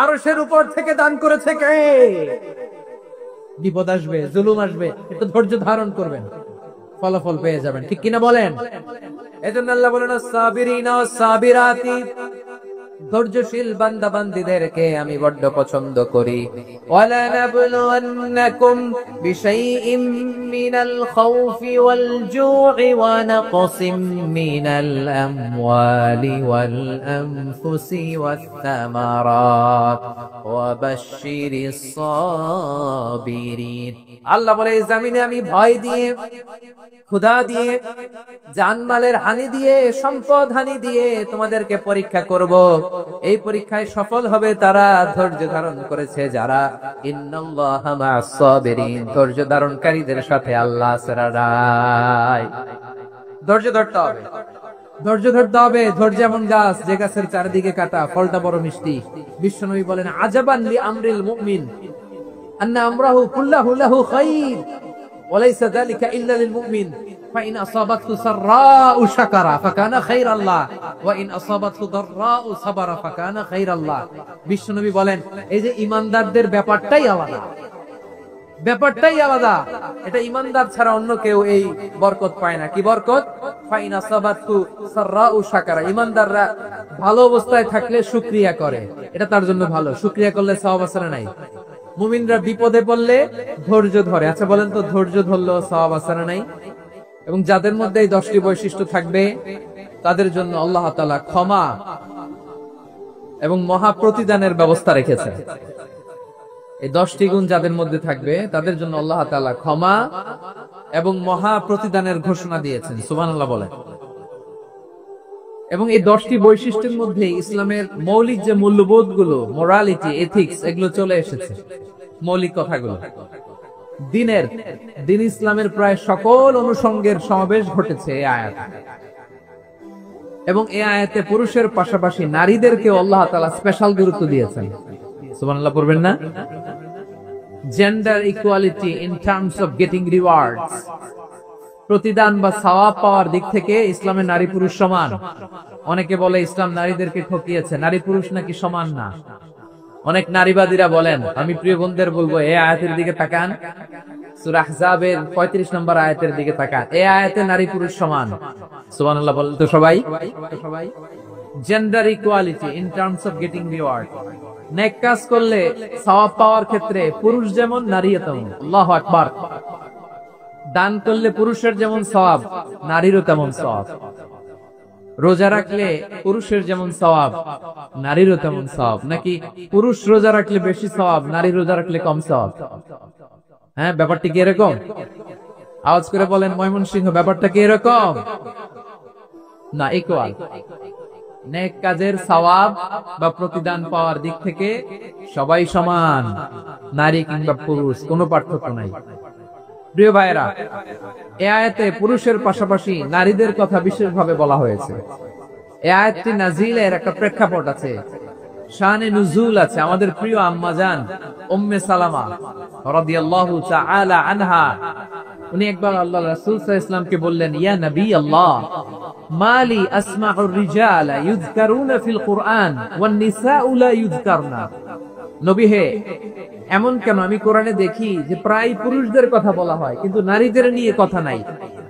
আরশের উপর থেকে দান করেছে কে? বিপদ আসবে, জুলুম আসবে, একটু ধৈর্য ধারণ করবেন, ফলাফল পেয়ে যাবেন। ঠিক কিনা বলেন? এজন্য আল্লাহ বলেন, সাবিরিনা সাবিরাতি, ধৈর্যশীল বান্দা বান্দীদেরকে আমি বড্ড পছন্দ করি। ওয়ালা নাবলুওয়ান্নাকুম বিশাইইম মিনাল খাউফি ওয়াল জু'i ওয়া নাকসিম মিনাল আমওয়ালি ওয়াল আনফুসি ওয়াস সামারাত ওয়া বাশশিরিস সাবিরিন। আল্লাহ বলে, এই জমিনে আমি ভয় দিয়ে, ক্ষুধা দিয়ে, জানমালের হানি দিয়ে, সম্পদ হানি দিয়ে তোমাদেরকে পরীক্ষা করব। এই পরীক্ষায় সফল হবে তারা, ধৈর্য ধারণ করেছে যারা। ইন্নাল্লাহা মা'আস সাবিরিন, ধৈর্য ধারণকারীদের সাথে আল্লাহ আছে। ধৈর্য ধরতে হবে, ধৈর্য ধরতে হবে। ধৈর্য এমন গাছ, যে গাছের চারিদিকে কাটা, ফলটা বড় মিষ্টি। বিশ্বনবী বলেন, আজাবান লি আমরিল মুমিন আন্না আমরাহু কুল্লাহু লাহু খায়র ওয়া লাইসা যালিকা ইল্লা লিল মুমিন। ফাইন আসাবাতহু সাররাউ শাকারা ফাকানা খাইরাল্লাহ ওয়া ইন আসাবাতহু দাররাউ সাবারা ফাকানা খাইরাল্লাহ। বিশ্বনবী বলেন এই যে ঈমানদারদের ব্যাপারটাই আলাদা, ব্যাপারটাই আলাদা। এটা ঈমানদার ছাড়া অন্য কেউ এই বরকত পায় না। কি বরকত? ফাইন আসাবাতহু সাররাউ শাকারা। ঈমানদাররা ভালো অবস্থায় থাকলে শুকরিয়া করে, এটা তার জন্য ভালো। শুকরিয়া করলে সওয়াব আছে না নাই? মুমিনরা বিপদে পড়লে ধৈর্য ধরে। আচ্ছা বলেন তো, ধৈর্য ধরলো সওয়াব আছে না নাই? এবং যাদের মধ্যে এই 10টি বৈশিষ্ট্য থাকবে তাদের জন্য আল্লাহ তাআলা ক্ষমা এবং মহা প্রতিদানের ব্যবস্থা রেখেছেন। এই 10টি গুণ যাদের মধ্যে থাকবে তাদের জন্য আল্লাহ তাআলা ক্ষমা এবং মহা প্রতিদানের ঘোষণা দিয়েছেন। সুবহানাল্লাহ বলেন। এবং এই 10টি বৈশিষ্ট্যের মধ্যে ইসলামের মৌলিক যে মূল্যবোধ গুলো, মোরালিটি, এথিক্স, এগুলো চলে এসেছে। মৌলিক কথাগুলো দিন ইসলামের প্রায় সকল অনুষঙ্গের সমাবেশ ঘটেছে এই আয়াতে। এবং এই আয়াতে পুরুষের পাশাপাশি নারীদেরকে আল্লাহ তাআলা স্পেশাল গুরুত্ব দিয়েছেন। সুবহানাল্লাহ পড়বেন না? Gender equality in terms of getting rewards, প্রতিদান বা সওয়াব পাওয়ার দিক থেকে ইসলামে নারী পুরুষ সমান। অনেকে বলে ইসলাম নারীদেরকে ঠকিয়েছে, নারী পুরুষ নাকি সমান না। অনেক নারীবাদীরা বলেন, আমি প্রিয় বোনদের বলবো এই আয়াতের দিকে তাকান, সূরা আহজাবের 35 নম্বর আয়াতের দিকে তাকান। এই আয়াতে নারী পুরুষ সমান। সুবহানাল্লাহ বলেন তো সবাই। Gender equality in terms of getting reward, নেক কাজ করলে সওয়াব পাওয়ার ক্ষেত্রে পুরুষ যেমন নারীও তেমন। আল্লাহু আকবার। দান করলে পুরুষের যেমন সওয়াব নারীরও তেমন সওয়াব। রোজা রাখলে পুরুষের যেমন সওয়াব নারীরও তেমন সওয়াব। নাকি পুরুষ রোজা রাখলে বেশি সওয়াব, নারী রোজা রাখলে কম সওয়াব? হ্যাঁ, ব্যাপারটি কি এরকম? আওয়াজ করে বলেন ময়মনসিংহ, ব্যাপারটা কি এরকম? না, ইকুয়াল। নেক কাজের সওয়াব বা প্রতিদান পাওয়ার দিক থেকে সবাই সমান, নারী কিংবা পুরুষ, কোনো পার্থক্য নাই। প্রিয় ভাইরা, এই আয়াতে পুরুষের পাশাপাশি নারীদের কথা বিশেষভাবে বলা হয়েছে। এই আয়াতটি নাজিলের একটা প্রেক্ষাপট আছে, শানে নুজুল আছে। আমাদের প্রিয় আম্মা জান উম্মে সালামা রাদিয়াল্লাহু তাআলা আনহা, উনি একবার আল্লাহর রাসূল সাল্লাল্লাহু আলাইহি ওয়াসাল্লামকে বললেন, ইয়া নবী আল্লাহ, মালি আসমাউ রিজালা ইউযকারুনা ফিল কুরআন ওয়ান নিসাউ লা ইউযকারনা। নবী হে, এমন কেন আমি কোরআনে দেখি যে প্রায় পুরুষদের কথা বলা হয় কিন্তু নারীদের নিয়ে কথা নাই।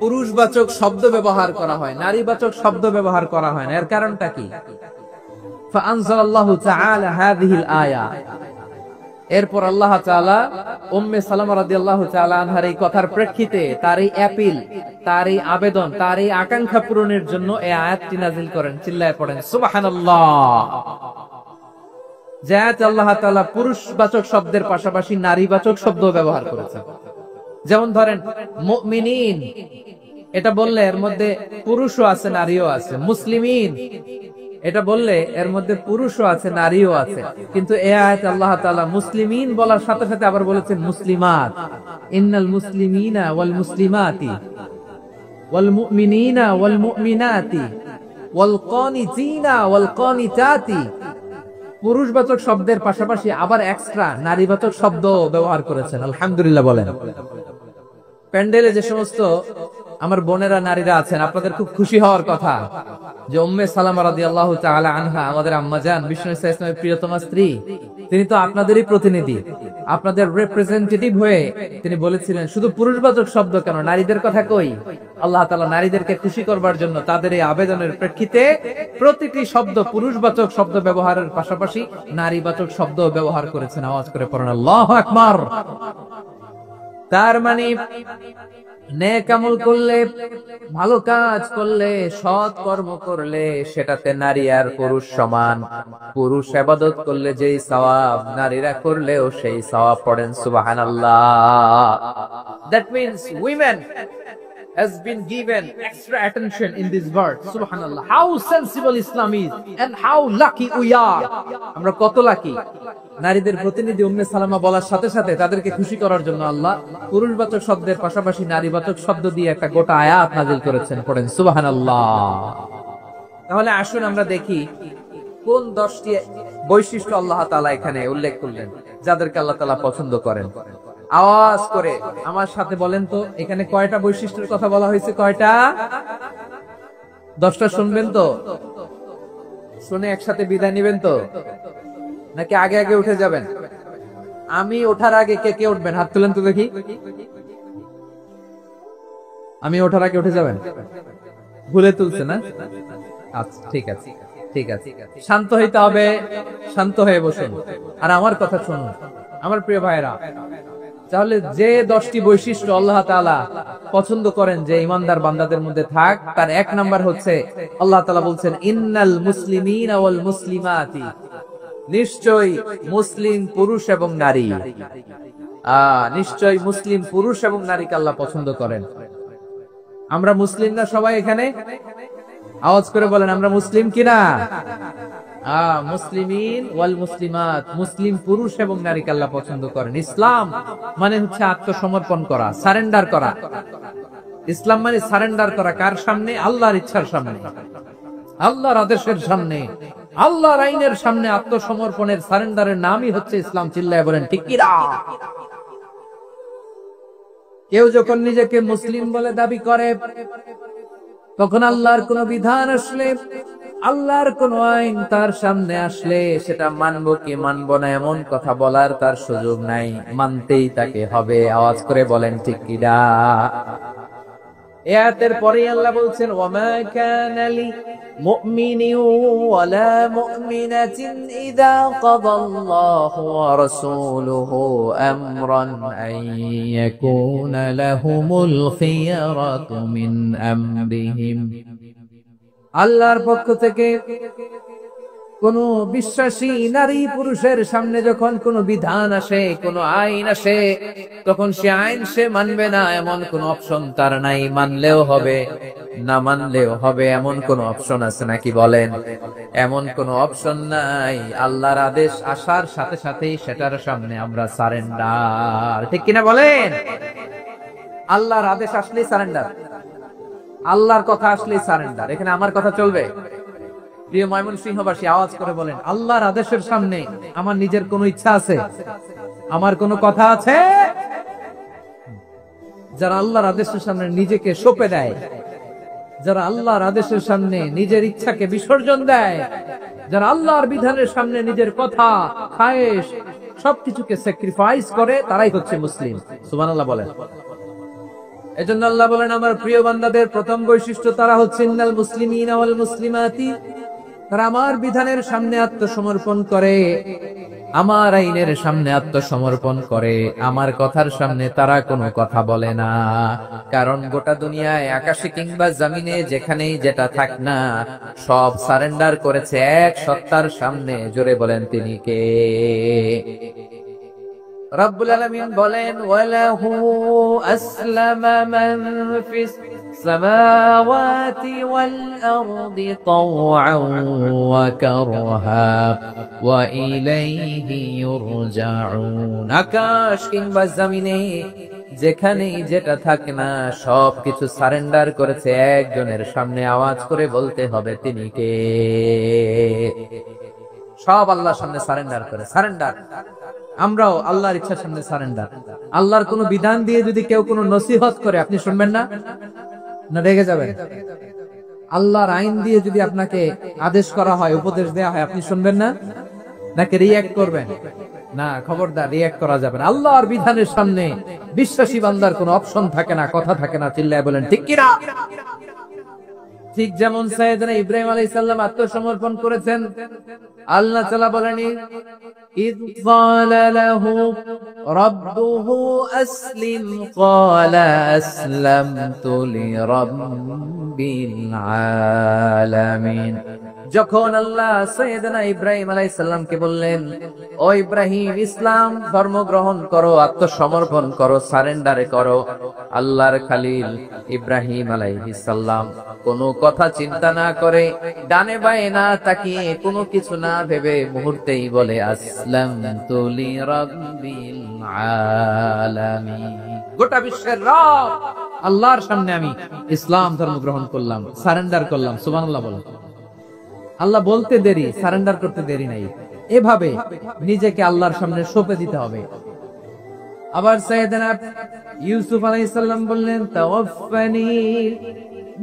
পুরুষবাচক শব্দ ব্যবহার করা হয়, নারীবাচক শব্দ ব্যবহার করা হয় না। এর কারণটা কি? ফাআনজালাল্লাহু তাআলা হাযিহিল আয়া। এরপর আল্লাহ তাআলা উম্মে সালামা রাদিয়াল্লাহু তাআলা আনহার এই কথার প্রেক্ষিতে তার এই অ্যাপিল, তার এই আবেদন, তার এই আকাঙ্ক্ষা পূরণের জন্য এই আয়াতটি নাযিল করেন। চিল্লায়ে পড়েন সুবহানাল্লাহ। যাতে আল্লাহ তাআলা পুরুষবাচক শব্দের পাশাপাশি নারীবাচক শব্দ ব্যবহার করেছেন। যেমন ধরেন মুমিনিন, এটা বললে এর মধ্যে পুরুষও আছে নারীও আছে। মুসলিমিন, এটা বললে এর মধ্যে পুরুষও আছে নারীও আছে। কিন্তু এই আয়াতে আল্লাহ তাআলা মুসলিমিন বলার সাথে সাথে আবার বলেছেন মুসলিমাত। ইন্নাল মুসলিমিনা ওয়াল মুসলিমাতি ওয়াল মুমিনিনা ওয়াল মুমিনাতি ওয়াল কানিতিনা ওয়াল কানিতাতি। পুরুষবাচক শব্দের পাশাপাশি আবার এক্সট্রা নারীবাচক শব্দ ব্যবহার করেছেন। আলহামদুলিল্লাহ বলেন। প্যান্ডেলে যে সমস্ত আমার বোনেরা নারীরা আছেন, আপনাদের খুব খুশি হওয়ার কথা যে উম্মে সালামা রাদিয়াল্লাহু তাআলা আনহা, আমাদের আম্মা জান, বিষ্ণু ইসা ইসলামের প্রিয়তমা স্ত্রী, তিনি তো আপনাদেরই প্রতিনিধি, আপনাদের রিপ্রেজেন্টেটিভ হয়ে তিনি বলেছিলেন শুধু পুরুষবাচক শব্দ কেন, নারীদের কথা কই। আল্লাহ তাআলা নারীদেরকে খুশি করবার জন্য তাদের এই আবেদনের প্রেক্ষিতে প্রতিটি শব্দ পুরুষবাচক শব্দ ব্যবহারের পাশাপাশি নারীবাচক শব্দ ব্যবহার করেছেন। আওয়াজ করে পড়েন আল্লাহু আকবার। তার মানে নেক আমল করলে, ভালো কাজ করলে, সৎ কর্ম করলে সেটাতে নারী আর পুরুষ সমান। পুরুষ ইবাদত করলে যেই সওয়াব, নারীরা করলেও সেই সওয়াব। পড়েন সুবহানাল্লাহ। That means women has been given extra attention in this verse. Subhanallah. How sensible Islam is and how lucky we are. আমরা কত লাকি। নারীদের প্রতিনিধি উম্মে সালামা বলার সাথে সাথে তাদেরকে খুশি করার জন্য আল্লাহ পুরুষবাচক শব্দের পাশাপাশি নারীবাচক শব্দ দিয়ে একটা গোটা আয়াত নাযিল করেছেন। পড়েন সুবহানাল্লাহ। তাহলে আসুন আমরা দেখি কোন 10টি বৈশিষ্ট্য আল্লাহ তাআলা এখানে উল্লেখ করলেন যাদেরকে আল্লাহ তাআলা পছন্দ করেন। আওয়াজ করে আমার সাথে বলেন তো, এখানে কয়টা বৈশিষ্ট্যের কথা বলা হয়েছে? কয়টা? 10টা শুনবেন তো? শুনে একসাথে বিদায় নিবেন তো, নাকি আগে আগে উঠে যাবেন? আমি ওঠার আগে কে কে উঠবেন? হাত তুলেন তো দেখি। আমি ওঠার আগে উঠে যাবেন? ভুলে তুলছে না? আচ্ছা, ঠিক আছে, ঠিক আছে। শান্ত হইতে হবে, শান্ত হয়ে বসুন আর আমার কথা শুনুন আমার প্রিয় ভাইরা। তাহলে যে 10টি বৈশিষ্ট্য আল্লাহ তাআলা পছন্দ করেন যে ইমানদার বান্দাদের মধ্যে থাক, তার 1 নাম্বার হচ্ছে আল্লাহ তাআলা বলছেন ইন্নাল মুসলিমিনা ওয়াল মুসলিমাতি, নিশ্চয়ই মুসলিম পুরুষ এবং নারী, নিশ্চয়ই মুসলিম পুরুষ এবং নারীকে আল্লাহ পছন্দ করেন। আমরা মুসলিম না সবাই এখানে? আওয়াজ করে বলেন আমরা মুসলিম কিনা? মুসলিমিন ওয়াল মুসলিমাত, মুসলিম পুরুষ এবং নারীকে আল্লাহ পছন্দ করেন। ইসলাম মানে হচ্ছে আত্মসমর্পণ করা, সারেন্ডার করা। ইসলাম মানে সারেন্ডার করা কার সামনে? আল্লাহর ইচ্ছার সামনে, আল্লাহর আদেশের সামনে, আল্লাহর আইনের সামনে আত্মসমর্পণের সারেন্ডারের নামই হচ্ছে ইসলাম। চিল্লায় বলেন ঠিক কিনা? কেউ যখন নিজেকে মুসলিম বলে দাবি করে, তখন আল্লাহর কোন বিধান আসলে, আল্লাহর কোন আইন তার সামনে আসলে সেটা মানবো কি মানবো না এমন কথা বলার তার সুযোগ নাই, মানতেই তাকে হবে। আওয়াজ করে বলেন ঠিক কিনা? এই আয়াতের পরে আল্লাহ বলছেন ওয়ামা কানা লি মুমিনিন ওয়ালা মুমিনাতিন ইযা কাদাল্লাহু ওয়া রাসূলুহু আমরান আন ইয়াকুনা লাহুমুল খিয়ারাতু মিন আমরিহিম। আল্লাহর পক্ষ থেকে কোন বিশ্বাসী নারী পুরুষের সামনে যখন কোন বিধান আসে, কোন আইন আসে, তখন সে আইন সে মানবে না এমন কোন অপশন তার নাই। মানলেও হবে, না মানলেও হবে, এমন কোন অপশন আছে নাকি বলেন? এমন কোন অপশন নাই। আল্লাহর আদেশ আসার সাথে সাথেই সেটার সামনে আমরা সারেন্ডার। ঠিক কিনা বলেন? আল্লাহর আদেশ আসলেই সারেন্ডার, আল্লাহর কথা আসলেই সারেন্ডার। এখানে আমার কথা চলবে? প্রিয় ময়মনসিংহবাসী আওয়াজ করে বলেন আল্লাহর আদেশের সামনে আমার নিজের কোন ইচ্ছা আছে? আমার কোন কথা আছে? যারা আল্লাহর আদেশের সামনে নিজেকে সঁপে দেয়, যারা আল্লাহর আদেশের সামনে নিজের ইচ্ছাকে বিসর্জন দেয়, যারা আল্লাহর বিধানের সামনে নিজের কথা, খায়েশ সবকিছুকে স্যাক্রিফাইস করে, তারাই হচ্ছে মুসলিম। সুবহানাল্লাহ বলেন। এজন্য আল্লাহ বলেন আমার প্রিয় বান্দাদের প্রথম বৈশিষ্ট্য তারা হচ্ছে ইন্নাল মুসলিমিনা ওয়াল মুসলিমাতি, তারা আমার বিধানের সামনে আত্মসমর্পণ করে, আমার আইনের সামনে আত্মসমর্পণ করে, আমার কথার সামনে তারা কোনো কথা বলে না। কারণ গোটা দুনিয়ায় আকাশে কিংবা জমিনে যেখানেই যেটা থাক না, সব সারেন্ডার করেছে এক সত্তার সামনে। জোরে বলেন তিনি কে? রব্বুল আলামিন বলেন ওয়ালাহু আসলামা মান ফিস সামাওয়াতি ওয়াল আরদি তাওআন ওয়া কারহা ওয়া ইলাইহি ইউরজাউন। আকাশ কিংবা জমিনে যেখানেই যেটা থাকে না, সবকিছু সারেন্ডার করেছে একজনের সামনে। আওয়াজ করে বলতে হবে তিনি কে? সব আল্লাহর সামনে সারেন্ডার করে। সারেন্ডার আমরাও আল্লাহর ইচ্ছার সামনে সারেন্ডার। আল্লাহর কোন বিধান দিয়ে যদি কেউ কোন নসিহত করে, আপনি শুনবেন না? না রেগে যাবেন? আল্লাহর আইন দিয়ে যদি আপনাকে আদেশ করা হয়, উপদেশ দেয়া হয়, আপনি শুনবেন না? নাকি রিঅ্যাক্ট করবেন? না, খবরদার, রিঅ্যাক্ট করা যাবে না। আল্লাহর বিধানের সামনে বিশ্বাসী বান্দার কোনো অপশন থাকে না, কথা থাকে না। চিল্লায় বলেন ঠিক কিনা? ঠিক যেমন সাইয়েদনা ইব্রাহিম আলাইহিস সালাম আত্মসমর্পণ করেছেন। আল্লাহ তাআলা বলেন ইয ক্বালা লাহু রাব্বুহু আসলিম ক্বালা আসলামতু লিরাব্বিল আলামিন। যখন আল্লাহ সাইয়েদনা ইব্রাহিম আলাইহিস সালামকে বললেন ও ইব্রাহিম ইসলাম ধর্ম গ্রহণ করো, আত্মসমর্পণ করো, সারেন্ডার করো, আল্লাহর খলিল ইব্রাহিম আলাইহিস সালাম কোনো কথা চিন্তা না করে, ডানে বায়ে না তাকিয়ে, কোনো কিছু না ভেবে মুহূর্তেই বলে আসলামতু লিরাব্বিল আলামিন। গোটা বিশ্বের রব আল্লাহর সামনে আমি ইসলাম ধর্ম গ্রহণ করলাম, সারেন্ডার করলাম। সুবহানাল্লাহ বলেন। আল্লাহ বলতে দেরি, সারেন্ডার করতে দেরি নাই। এভাবে নিজেকে আল্লাহর সামনে সঁপে দিতে হবে। আবার সাইয়েদনা ইউসুফ আলাইহিস সালাম বললেন তাওয়াফানি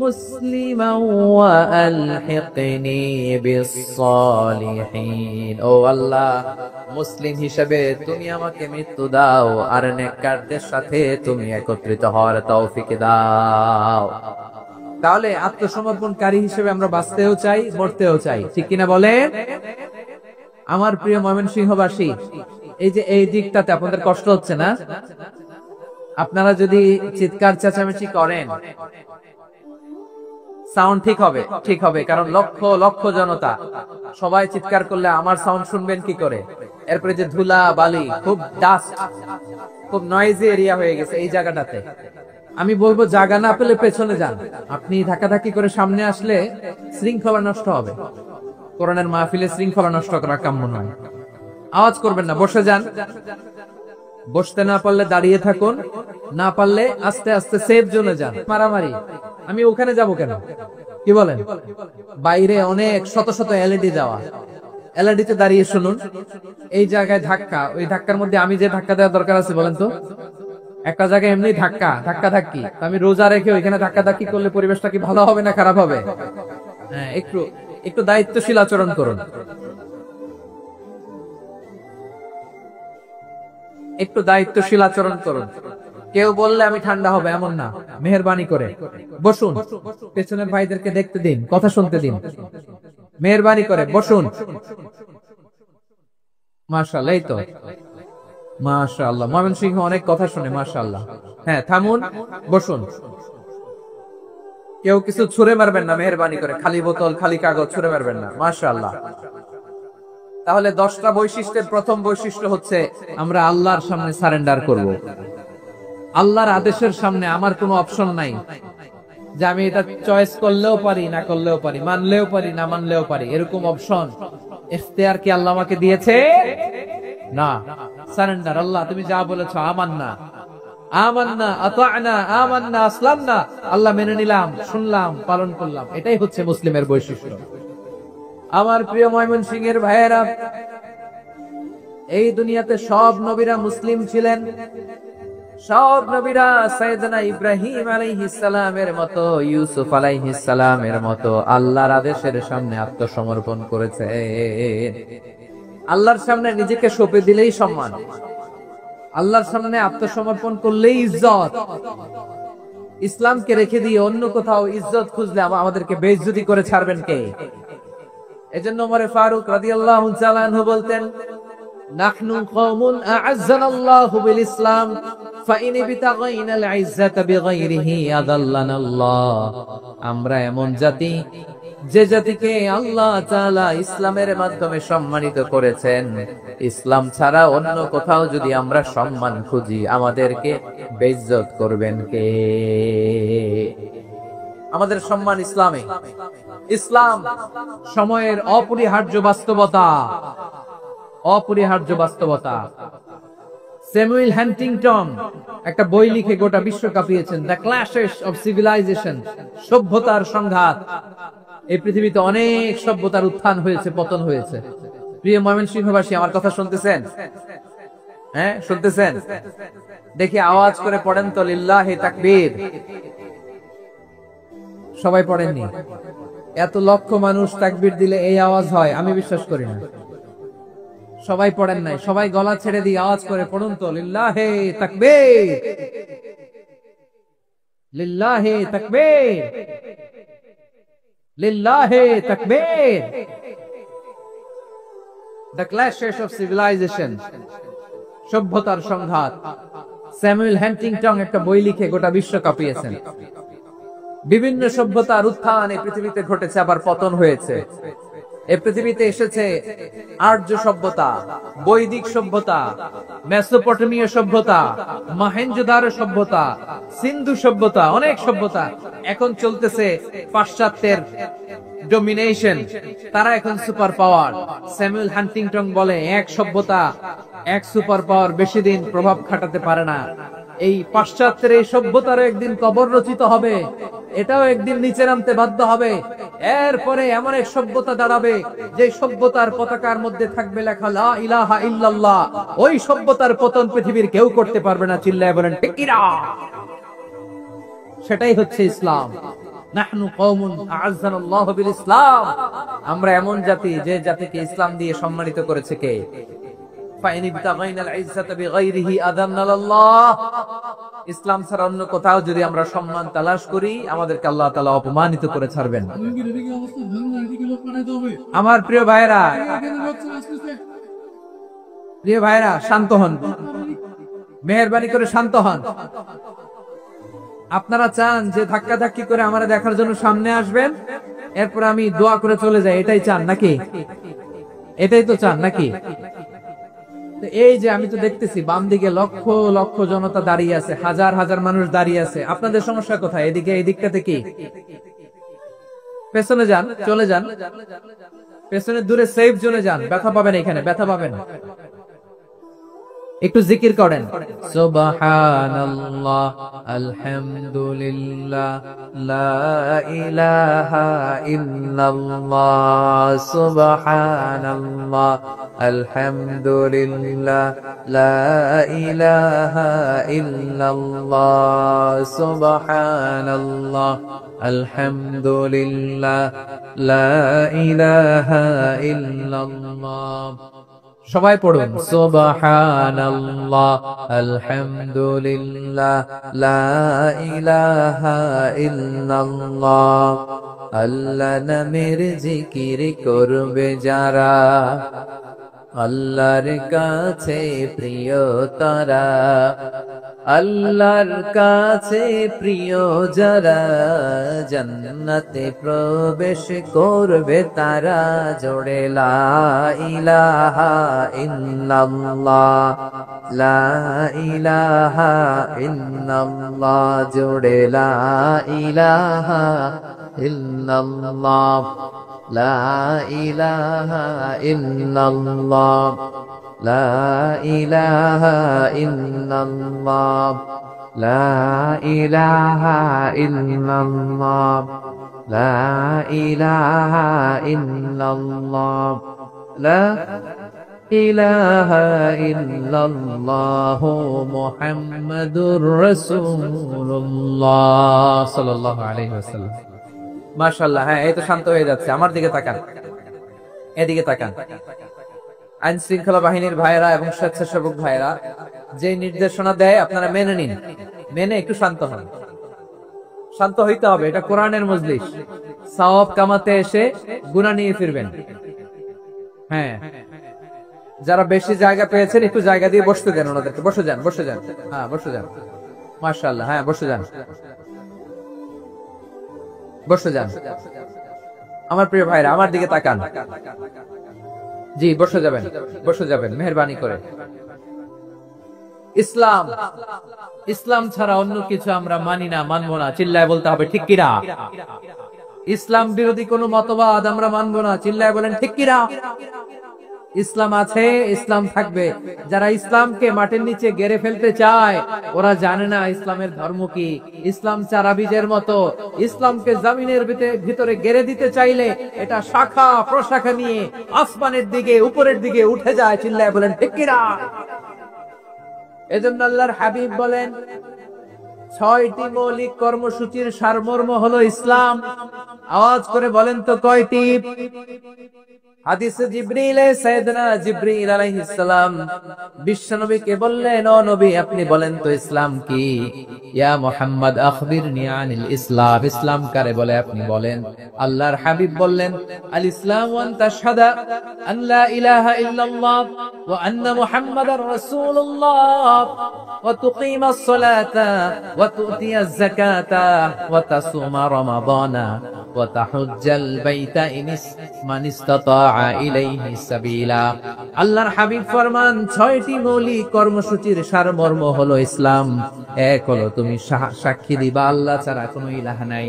মুসলিমান ওয়া আলহিকনি বিস-সালিহিন। ও আল্লাহ, মুসলিম হিসেবে তুমি আমাকে মৃত্যু দাও আর নেককারদের সাথে তুমি একত্রিত হওয়ার তৌফিক দাও। তাহলে আত্মসমর্পণকারী হিসেবে আমরা বাঁচতেও চাই, মরতেও চাই, ঠিক কিনা বলেন? আমার প্রিয় ময়মনসিংহবাসী, এই যে এই দিকটাতে আপনাদের কষ্ট হচ্ছে না? আপনারা যদি চিৎকার চেঁচামেচি করেন, সাউন্ড ঠিক হবে, ঠিক হবে, কারণ লক্ষ লক্ষ জনতা, সবাই চিৎকার করলে আমার সাউন্ড শুনবেন কি করে? এরপরে যে ধুলা বালি, খুব ডাস্ট, খুব নয়েজি এরিয়া হয়ে গেছে এই জায়গাটাতে। আমি বলবো জায়গা না পেলে পেছনে যান। আপনি ধাক্কাধাক্কি করে সামনে আসলে শৃঙ্খলা নষ্ট হবে। কোরআনের মাহফিলে শৃঙ্খলা নষ্ট করা কাম্য নয়। আওয়াজ করবেন না, বসে যান। বসতে না পারলে দাঁড়িয়ে থাকুন, না পারলে আস্তে আস্তে সেফ জোনে যান। মারামারি, আমি ওখানে যাব কেন? কি বলেন? বাইরে অনেক শত শত এলইডি দেওয়া, এলইডি তে দাঁড়িয়ে শুনুন। এই জায়গায় ধাক্কা, ওই ধাক্কার মধ্যে আমি যে ধাক্কা দেওয়ার দরকার আছে বলেন তো? একটা জায়গায় এমনি ধাক্কা ধাক্কি, আমি রোজা রেখে ওইখানে ধাক্কা ধাক্কি করলে পরিবেশটা কি ভালো হবে না খারাপ হবে? হ্যাঁ, একটু একটু দায়িত্বশীল আচরণ করুন, একটু দায়িত্বশীল আচরণ করুন। কেউ বললে আমি ঠান্ডা হবে এমন না, মেহেরবানি করে বসুন। পেছনের ভাইদেরকে দেখতে দিন, কথা শুনতে দিন, মেহেরবানি করে বসুন। মাশাআল্লাহ, এই তো মাশাআল্লাহ, ময়মনসিংহ অনেক কথা শুনে, মাশাআল্লাহ। হ্যাঁ, থামুন, বসুন। কেউ কিছু ছুঁড়ে মারবেন না, মেহেরবানি করে, খালি বোতল খালি কাগজ ছুঁড়ে মারবেন না, মাশাআল্লাহ। তাহলে 10টা বৈশিষ্ট্যের প্রথম বৈশিষ্ট্য হচ্ছে আমরা আল্লাহর সামনে সারেন্ডার করব। আল্লাহর আদেশের সামনে আমার কোনো অপশন নাই যে আমি এটা চয়েস করলেও পারি, না করলেও পারি, মানলেও পারি, না মানলেও পারি, এরকম অপশন ইখতিয়ার কি আল্লাহ আমাকে দিয়েছে? না। সারেন্ডার, আল্লাহ তুমি যা বলেছো, আমান্না আমান্না আতা'না আমান্না আসলামনা, আল্লাহ মেনে নিলাম, শুনলাম, পালন করলাম। এটাই হচ্ছে মুসলিমের বৈশিষ্ট্য। আমার প্রিয় ময়মনসিংহের ভাইয়েরা, এই দুনিয়াতে সব নবীরা মুসলিম ছিলেন। সব নবীরা সাইয়েদনা ইব্রাহিম আলাইহিস সালামের মতো, ইউসুফ আলাইহিস সালামের মতো আল্লাহর আদেশের সামনে আত্মসমর্পণ করেছে। আল্লাহর সামনে নিজেকে সঁপে দিলেই সম্মান, আল্লাহর সামনে আত্মসমর্পণ করলেই ইজ্জত। ইসলামকে রেখে দিয়ে অন্য কোথাও ইজ্জত খুঁজলে আমাদেরকে বেইজ্জতি করে ছাড়বেন কে? এজন্য ওমরে ফারুক রাদিয়াল্লাহু তাআলা আনহু বলতেন, নাহনু কওমুন আ'আজ্জানাল্লাহু বিল ইসলাম ফাইন বিতাগাইনাল ইজ্জাতা বিগাইরিহি আদাল্লানাল্লাহ। আমরা এমন জাতি, যে জাতিকে আল্লাহ তাআলা ইসলামের মাধ্যমে সম্মানিত করেছেন। ইসলাম ছাড়া অন্য কোথাও যদি আমরা সম্মান খুঁজি, আমাদেরকে বেইজ্জত করবেন কে? আমাদের সম্মান ইসলামে। ইসলাম সময়ের অপরিহার্য বাস্তবতা, অপরিহার্য বাস্তবতা। স্যামুয়েল হ্যান্টিংটন একটা বই লিখে গোটা বিশ্ব কাঁপিয়েছেন, দ্য ক্ল্যাশেস অফ সিভিলাইজেশন, সভ্যতার সংঘাত। এই পৃথিবীতে অনেক সভ্যতার উত্থান হয়েছে, পতন হয়েছে। প্রিয় ময়মনসিংহবাসী, আমার কথা শুনতেছেন? হ্যাঁ, শুনতেছেন? দেখি আওয়াজ করে পড়েন তো, লিল্লাহি তাকবীর। সবাই পড়েননি? এত লক্ষ মানুষ তাকবীর দিলে এই আওয়াজ হয়? আমি বিশ্বাস করি না। সবাই পড়েন নাই, সবাই গলা ছেড়ে দিয়ে আওয়াজ করে পড়ুন তো, লিল্লাহি তাকবীর, লিল্লাহি তাকবীর, লিল্লাহি তাকবীর। দ্য ক্ল্যাশেস অফ সিভিলাইজেশন, সভ্যতার সংঘাত। স্যামুয়েল হ্যান্টিংটন একটা বই লিখে গোটা বিশ্ব কাঁপিয়েছেন। বিভিন্ন সভ্যতার উত্থান এই পৃথিবীতে ঘটেছে, আবার পতন হয়েছে। এই পৃথিবীতে এসেছে আর্য সভ্যতা, বৈদিক সভ্যতা, মেসোপটেমীয় সভ্যতা, মহেঞ্জোদারো সভ্যতা, সিন্ধু সভ্যতা, অনেক সভ্যতা। এখন চলতেছে পাশ্চাত্যের ডমিনেশন, তারা এখন সুপার পাওয়ার। স্যামুয়েল হ্যান্টিংটন বলে, এক সভ্যতা, এক সুপার পাওয়ার বেশি দিন প্রভাব খাটাতে পারে না। এই পাশ্চাত্যের এই সভ্যতারও একদিন কবর রচিত হবে, এটাও একদিন নিচে নামতে বাধ্য হবে। এরপরে এমন এক সভ্যতা দাঁড়াবে যে সভ্যতার পতাকার মধ্যে থাকবে লেখা লা ইলাহা ইল্লাল্লাহ। ওই সভ্যতার পতন পৃথিবীর কেউ করতে পারবে না, চিল্লায় বলেন ঠিক কিনা? সেটাই হচ্ছে ইসলাম। নাহনু কওমুন আ'আজ্জানাল্লাহু বিল ইসলাম, আমরা এমন জাতি যে জাতিকে ইসলাম দিয়ে সম্মানিত করেছে কে? ফাইন ইবতাগাইনাল ইজ্জাতা বিগাইরিহি আযান্নাল্লাহ, ইসলাম ছাড়া অন্য কোথাও যদি আমরা সম্মান তালাশ করি আমাদেরকে আল্লাহ তাআলা অপমানিত করে ছাড়বেন। আমার প্রিয় ভাইরা, প্রিয় ভাইরা শান্ত হন, মেহেরবানি করে শান্ত হন। আপনারা চান যে ধাক্কা ধাক্কি করে আমরা দেখার জন্য সামনে আসবেন, এরপর আমি দোয়া করে চলে যাই, এটাই চান নাকি? এটাই তো চান নাকি? এই যে আমি তো দেখতেছি বাম দিকে লক্ষ লক্ষ জনতা দাঁড়িয়ে আছে, হাজার হাজার মানুষ দাঁড়িয়ে আছে। আপনাদের সমস্যা কোথায়? এদিকে, এই দিকটাতে কি? পেছনে যান, চলে যান, পেছনে দূরে সেফ জোনে যান, ব্যথা পাবেন, এখানে ব্যথা পাবেন। একটু জিকির করেন, সুবহানাল্লাহ, আলহামদুলিল্লাহ, লা ইলাহা ইল্লাল্লাহ, সুবহানাল্লাহ, আলহামদুলিল্লাহ, লা ইলাহা ইল্লাল্লাহ, সুবহানাল্লাহ, আলহামদুলিল্লাহ, লা ইলাহা ইল্লাল্লাহ। সবাই পড়ুন, সুবহানাল্লাহ, আলহামদুলিল্লাহ, লা ইলাহা ইল্লাল্লাহ। আল্লাহ নামের জিকির করবে যারা, আল্লাহর কাছে প্রিয় তারা, আল্লাহর কাছে প্রিয় যারা, জান্নাতে প্রবেশ করবে তারা। জোড়ে লা ইলাহা ইল্লাল্লাহ, লা ইলাহা ইল্লাল্লাহ, জোড়ে লা ইলাহা ইল্লাল্লাহ, লা ইলাহা ইল্লাল্লাহ, লা ইলাহা ইল্লাল্লাহ, লা ইলাহা ইল্লাল্লাহ, লা ইলাহা ইল্লাল্লাহ, লা ইলাহা ইল্লাল্লাহ, মুহাম্মাদুর রাসূলুল্লাহ সাল্লাল্লাহু আলাইহি ওয়াসাল্লাম। মাশাআল্লাহ। হ্যাঁ, এই তো শান্ত হয়ে যাচ্ছে। আমার দিকে তাকান, এদিকে তাকান। আইন শৃঙ্খলা বাহিনীর ভাইরা এবং স্বেচ্ছাসেবক ভাইরা যে নির্দেশনা দেয় আপনারা মেনে নিন, মেনে একটু শান্ত হন। শান্ত হইতে হবে, এটা কোরআনের মজলিস। সওয়াব কামাতে এসে গুনাহ নিয়ে ফিরবেন। হ্যাঁ, যারা বেশি জায়গা পেয়েছেন একটু জায়গা দিয়ে বসতে দেন ওনাদেরকে। বসে যান, বসে যান। হ্যাঁ, বসে যান। মাশাআল্লাহ। হ্যাঁ, বসে যান, বসে যান। আমার প্রিয় ভাইরা, আমার দিকে তাকান। জি, বসে যাবেন, বসে যাবেন, মেহেরবানি করে। ইসলাম, ইসলাম ছাড়া অন্য কিছু আমরা মানি না, মানবো না। চিল্লায় বলতে হবে ঠিক কিনা? ইসলাম বিরোধী কোন মতবাদ আমরা মানবো না। চিল্লায় বলেন ঠিক কিনা? ইসলাম আছে, ইসলাম থাকবে। যারা ইসলামকে মাটির নিচে গেড়ে ফেলতে চায় ওরা জানে না ইসলামের ধর্ম কি। ইসলাম চারা বীজের মতো, ইসলামকে জমিনের ভিতরে গেড়ে দিতে চাইলে এটা শাখা প্রশাখা নিয়ে আসমানের দিকে, উপরের দিকে উঠে যায়। চিল্লায় বলেন ঠিক কিনা? এজন্য আল্লাহর হাবিব বলেন ৬টি মৌলিক কর্মসূচির সারমর্ম হলো ইসলাম। আওয়াজ করে বলেন তো কয়টি? হাদিসে জিবরিলে সাইয়েদনা জিবরিল আলাইহিস সালাম বিশ্বনবীকে বললেন, ও নবী আপনি বলেন তো ইসলাম কি? ইয়া মুহাম্মদ আখবিরনি আনিল ইসলাম, ইসলাম কারে বলে আপনি বলেন। আল্লাহর হাবিব বললেন, আল ইসলাম আন তাশহাদা আন লা ইলাহা ইল্লাল্লাহ ওয়া আন্না মুহাম্মাদার রাসূলুল্লাহ ওয়া তুকিমাস সালাতা ওয়া তুতিয়াজ যাকাতা ওয়া তাসুমা রমাদানা ওয়া তাহুজ্জাল বাইতা মান ইসতাতা ইলাইহি সাবিলা। আল্লাহর হাবিব ফরমান ৬টি মৌলিক কর্মসূচির সারমর্ম হলো ইসলাম। এক হলো তুমি সাক্ষী দিবা আল্লাহ ছাড়া কোনো ইলাহ নাই,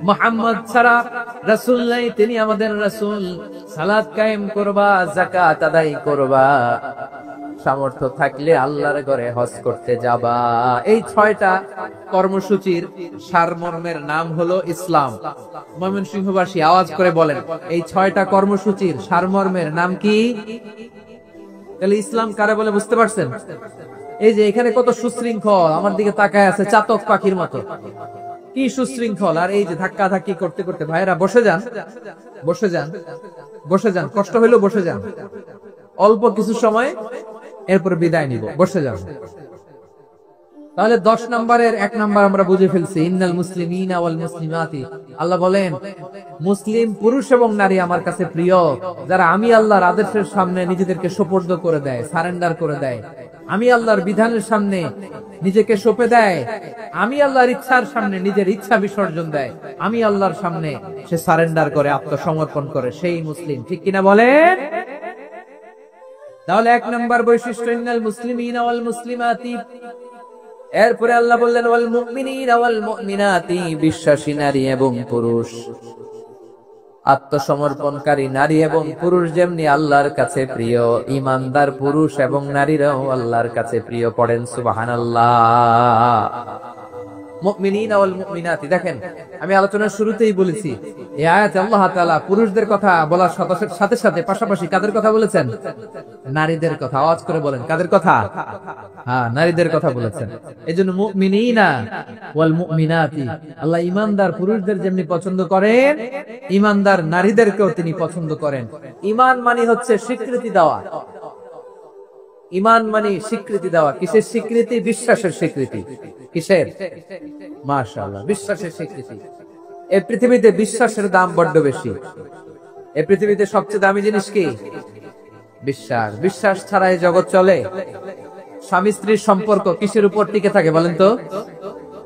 মুহাম্মদ ছাড়া রাসূল নাই, তিনি আমাদের রাসূল। সালাত কায়েম করবা, যাকাত আদায় করবা, সামর্থ্য থাকলে আল্লাহর ঘরে হজ করতে যাবা। এই 6টা কর্মসূচির সারমর্মের নাম হলো ইসলাম। ময়মনসিংহবাসী আওয়াজ করে বলেন, এই 6টা কর্মসূচির সারমর্মের নাম কি? তাহলে ইসলাম কারে বলে বুঝতে পারছেন? এই যে এখানে কত সুশৃঙ্খল, আমার দিকে তাকায় আছে চাতক পাখির মতো, কি সুশৃঙ্খল। আর এই যে ধাক্কা ধাক্কি করতে করতে, ভাইরা বসে যান, বসে যান, বসে যান, কষ্ট হইলেও বসে যান, অল্প কিছু সময় এরপর বিদায় নিব, বসে যান। তাহলে 10 নম্বরের 1 নম্বর আমরা বুঝে ফেলছি, ইন্নাল মুসলিমিনা ওয়াল মুসলিমাতি। আল্লাহ বলেন মুসলিম পুরুষ এবং নারী আমার কাছে প্রিয়, যারা আমি আল্লাহর আদেশের সামনে নিজেদেরকে সোপর্দ করে দেয়, সারেন্ডার করে দেয়, আমি আল্লাহর বিধানের সামনে নিজেকে সঁপে দেয়, আমি আল্লাহর ইচ্ছার সামনে নিজের ইচ্ছা বিসর্জন দেয়, আমি আল্লাহর সামনে সে সারেন্ডার করে, আত্মসমর্পণ করে, সেই মুসলিম। ঠিক কিনা বলেন? তাহলে 1 নম্বর বৈশিষ্ট্য ইন্নাল মুসলিমিনা ওয়াল মুসলিমাতি। এরপরে আল্লাহ বললেন ওয়াল মুমিনিনা ওয়াল মুমিনাতি, বিশ্বাসী নারী এবং পুরুষ, আত্মসমর্পণকারী নারী এবং পুরুষ যেমনি আল্লাহর কাছে প্রিয়, ঈমানদার পুরুষ এবং নারীরাও আল্লাহর কাছে প্রিয়। পড়েন সুবহানাল্লাহ। মুমিনিনা ওয়াল মুমিনাতি, দেখেন আমি আলোচনার শুরুতেই বলেছি এই আয়াতে আল্লাহ তাআলা পুরুষদের কথা বলার সাথে সাথে পাশাপাশি কাদের কথা বলেছেন? নারীদের কথা। আওয়াজ করে বলেন, কাদের কথা? হ্যাঁ, নারীদের কথা বলেছেন। এজন্য মুমিনিনা ওয়াল মুমিনাতি, আল্লাহ ঈমানদার পুরুষদের যেমনি পছন্দ করেন, ঈমানদার নারীদেরকেও তিনি পছন্দ করেন। ঈমান মানে হচ্ছে স্বীকৃতি দেওয়া। ঈমান মানে স্বীকৃতি দেওয়া। কিসের স্বীকৃতি? বিশ্বাসের স্বীকৃতি। কিসের? মাশাআল্লাহ, বিশ্বাসের স্বীকৃতি। এই পৃথিবীতে বিশ্বাসের দাম বড্ড বেশি। এই পৃথিবীতে সবচেয়ে দামি জিনিস কি? বিশ্বাস। বিশ্বাস ছাড়া এই জগৎ চলে? স্বামী স্ত্রীর সম্পর্ক কিসের উপর টিকে থাকে বলেন তো?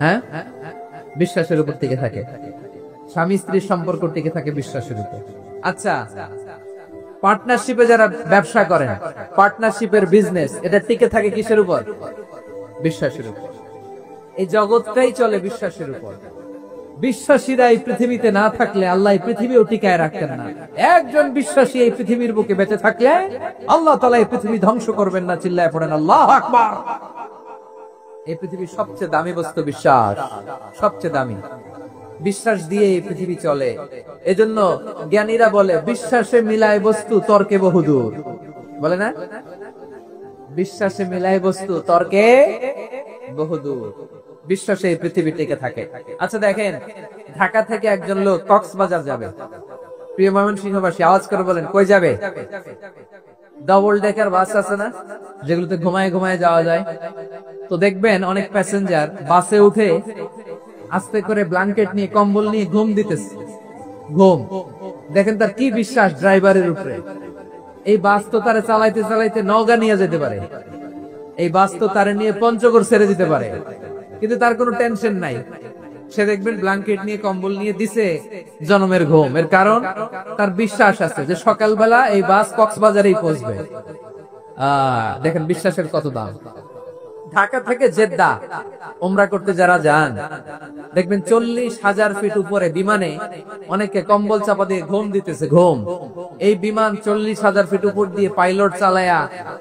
হ্যাঁ, বিশ্বাসের উপর টিকে থাকে। স্বামী স্ত্রীর সম্পর্ক টিকে থাকে বিশ্বাসের উপর। আচ্ছা, পার্টনারশিপে যারা ব্যবসা করেন, পার্টনারশিপের বিজনেস, এটা টিকে থাকে কিসের উপর? বিশ্বাসের উপর। এই জগৎটাই চলে বিশ্বাসের উপর। বিশ্বাসীরা এই পৃথিবীতে না থাকলে আল্লাহ এই পৃথিবীও টিকায় রাখতেন না। একজন বিশ্বাসী এই পৃথিবীর বুকে বেঁচে থাকলে আল্লাহ তাআলা এই পৃথিবী ধ্বংস করবেন না। চিল্লায় পড়েন আল্লাহু আকবার। এই পৃথিবীর সবচেয়ে দামি বস্তু বিশ্বাস, সবচেয়ে দামি। বিশ্বাস দিয়ে এই পৃথিবী চলে। এজন্য জ্ঞানীরা বলে বিশ্বাসে মিলায় বস্তু, তর্কে বহুদূর। বলে না? বিশ্বাসে মিলায় বস্তু, তর্কে বহুদূর। বিশ্বাসে এই পৃথিবী টিকে থাকে। আচ্ছা দেখেন, ঢাকা থেকে একজন লোক কক্সবাজার যাবে। প্রিয় ময়মনসিংহবাসী আওয়াজ করে বলেন, কই যাবে? ডাবল ডেকার বাস আছে না, যেগুলোতে ঘুমায় ঘুমায় যাওয়া যায়। তো দেখবেন অনেক প্যাসেঞ্জার বাসে উঠে আস্তে করে ব্ল্যাঙ্কেট নিয়ে, কম্বল নিয়ে ঘুম দিতেছে। ঘুম দেখেন তার কি বিশ্বাস ড্রাইভারের উপরে। এই বাস তো তারে চালাইতে চালাইতে নওগাঁ নিয়ে যেতে পারে, এই বাস তো তারে নিয়ে পঞ্চগড় ছেড়ে দিতে পারে, কিন্তু তার কোনো টেনশন নাই। সে দেখবেন ব্ল্যাঙ্কেট নিয়ে, কম্বল নিয়ে দিছে জনমের ঘুম। এর কারণ তার বিশ্বাস আছে যে সকালবেলা এই বাস কক্সবাজারেই পৌঁছবে। দেখেন বিশ্বাসের কত দাম। ঢাকা থেকে জেদ্দা উমরা করতে যারা যান, দেখবেন 40,000 ফিট উপরে বিমানে অনেকে কম্বল চাপা দিয়ে ঘুম দিতেছে। ঘুম। এই বিমান 40,000 ফিট উপর দিয়ে পাইলট চালায়া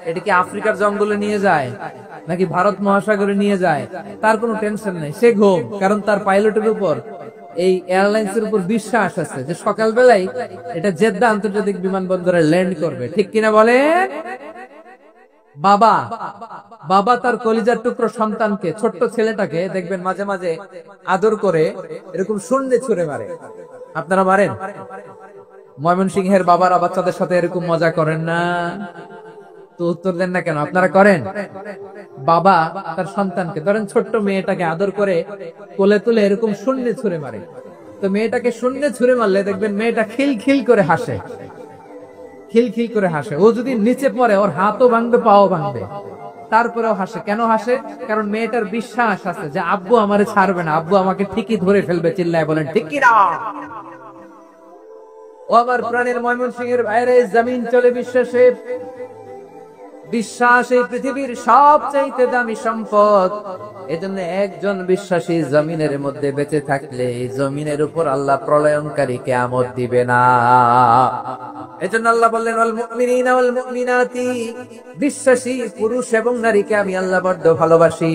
এটাকে আফ্রিকার জঙ্গলে নিয়ে যায় নাকি ভারত মহাসাগরে নিয়ে যায়, তার কোনো টেনশন নেই। সে ঘুম, কারণ তার পাইলটের উপর, এই এয়ারলাইন্স এর উপর বিশ্বাস আছে যে সকালবেলায় এটা জেদ্দা আন্তর্জাতিক বিমানবন্দরে ল্যান্ড করবে। ঠিক কিনা বলেন? বাবা বাবা তার কলিজার টুকরো সন্তানকে, ছোট্ট ছেলেটাকে দেখবেন মাঝে মাঝে আদর করে এরকম শূন্যে ছুঁড়ে মারে। আপনারা মারেন? ময়মনসিংহের বাবারা বাচ্চাদের সাথে এরকম মজা করেন না? তো উত্তর দেন না কেন? আপনারা করেন? বাবা তার সন্তানকে, ধরেন ছোট্ট মেয়েটাকে আদর করে কোলে তুলে এরকম শূন্যে ছুঁড়ে মারে। তো মেয়েটাকে শূন্যে ছুঁড়ে মারলে দেখবেন মেয়েটা খিলখিল করে হাসে, খিলখিল করে হাসে। ও যদি নিচে পড়ে ওর হাতও ভাঙবে, পাও ভাঙবে, তারপরেও হাসে। কেন হাসে? কারণ মেয়েটার বিশ্বাস আছে যে আব্বু আমারে ছাড়বে না, আব্বু আমাকে ঠিকই ধরে ফেলবে। চিল্লায় বলেন ঠিক কি না? ও আমার প্রাণের ময়মনসিংহের বাইরে, জমিন চলে বিশ্বাসে। বিশ্বাস এই পৃথিবীর সবচাইতে দামি সম্পদ। এজন্য একজন বিশ্বাসী জমিনের মধ্যে বেঁচে থাকলে এই জমিনের উপর আল্লাহ প্রলয়ঙ্কারী কিয়ামত দিবে না। এজন্য আল্লাহ বললেন ওয়াল মুমিনিনা ওয়াল মুমিনাতি, বিশ্বাসী পুরুষ এবং নারীকে আমি আল্লাহ বড্ড ভালোবাসি।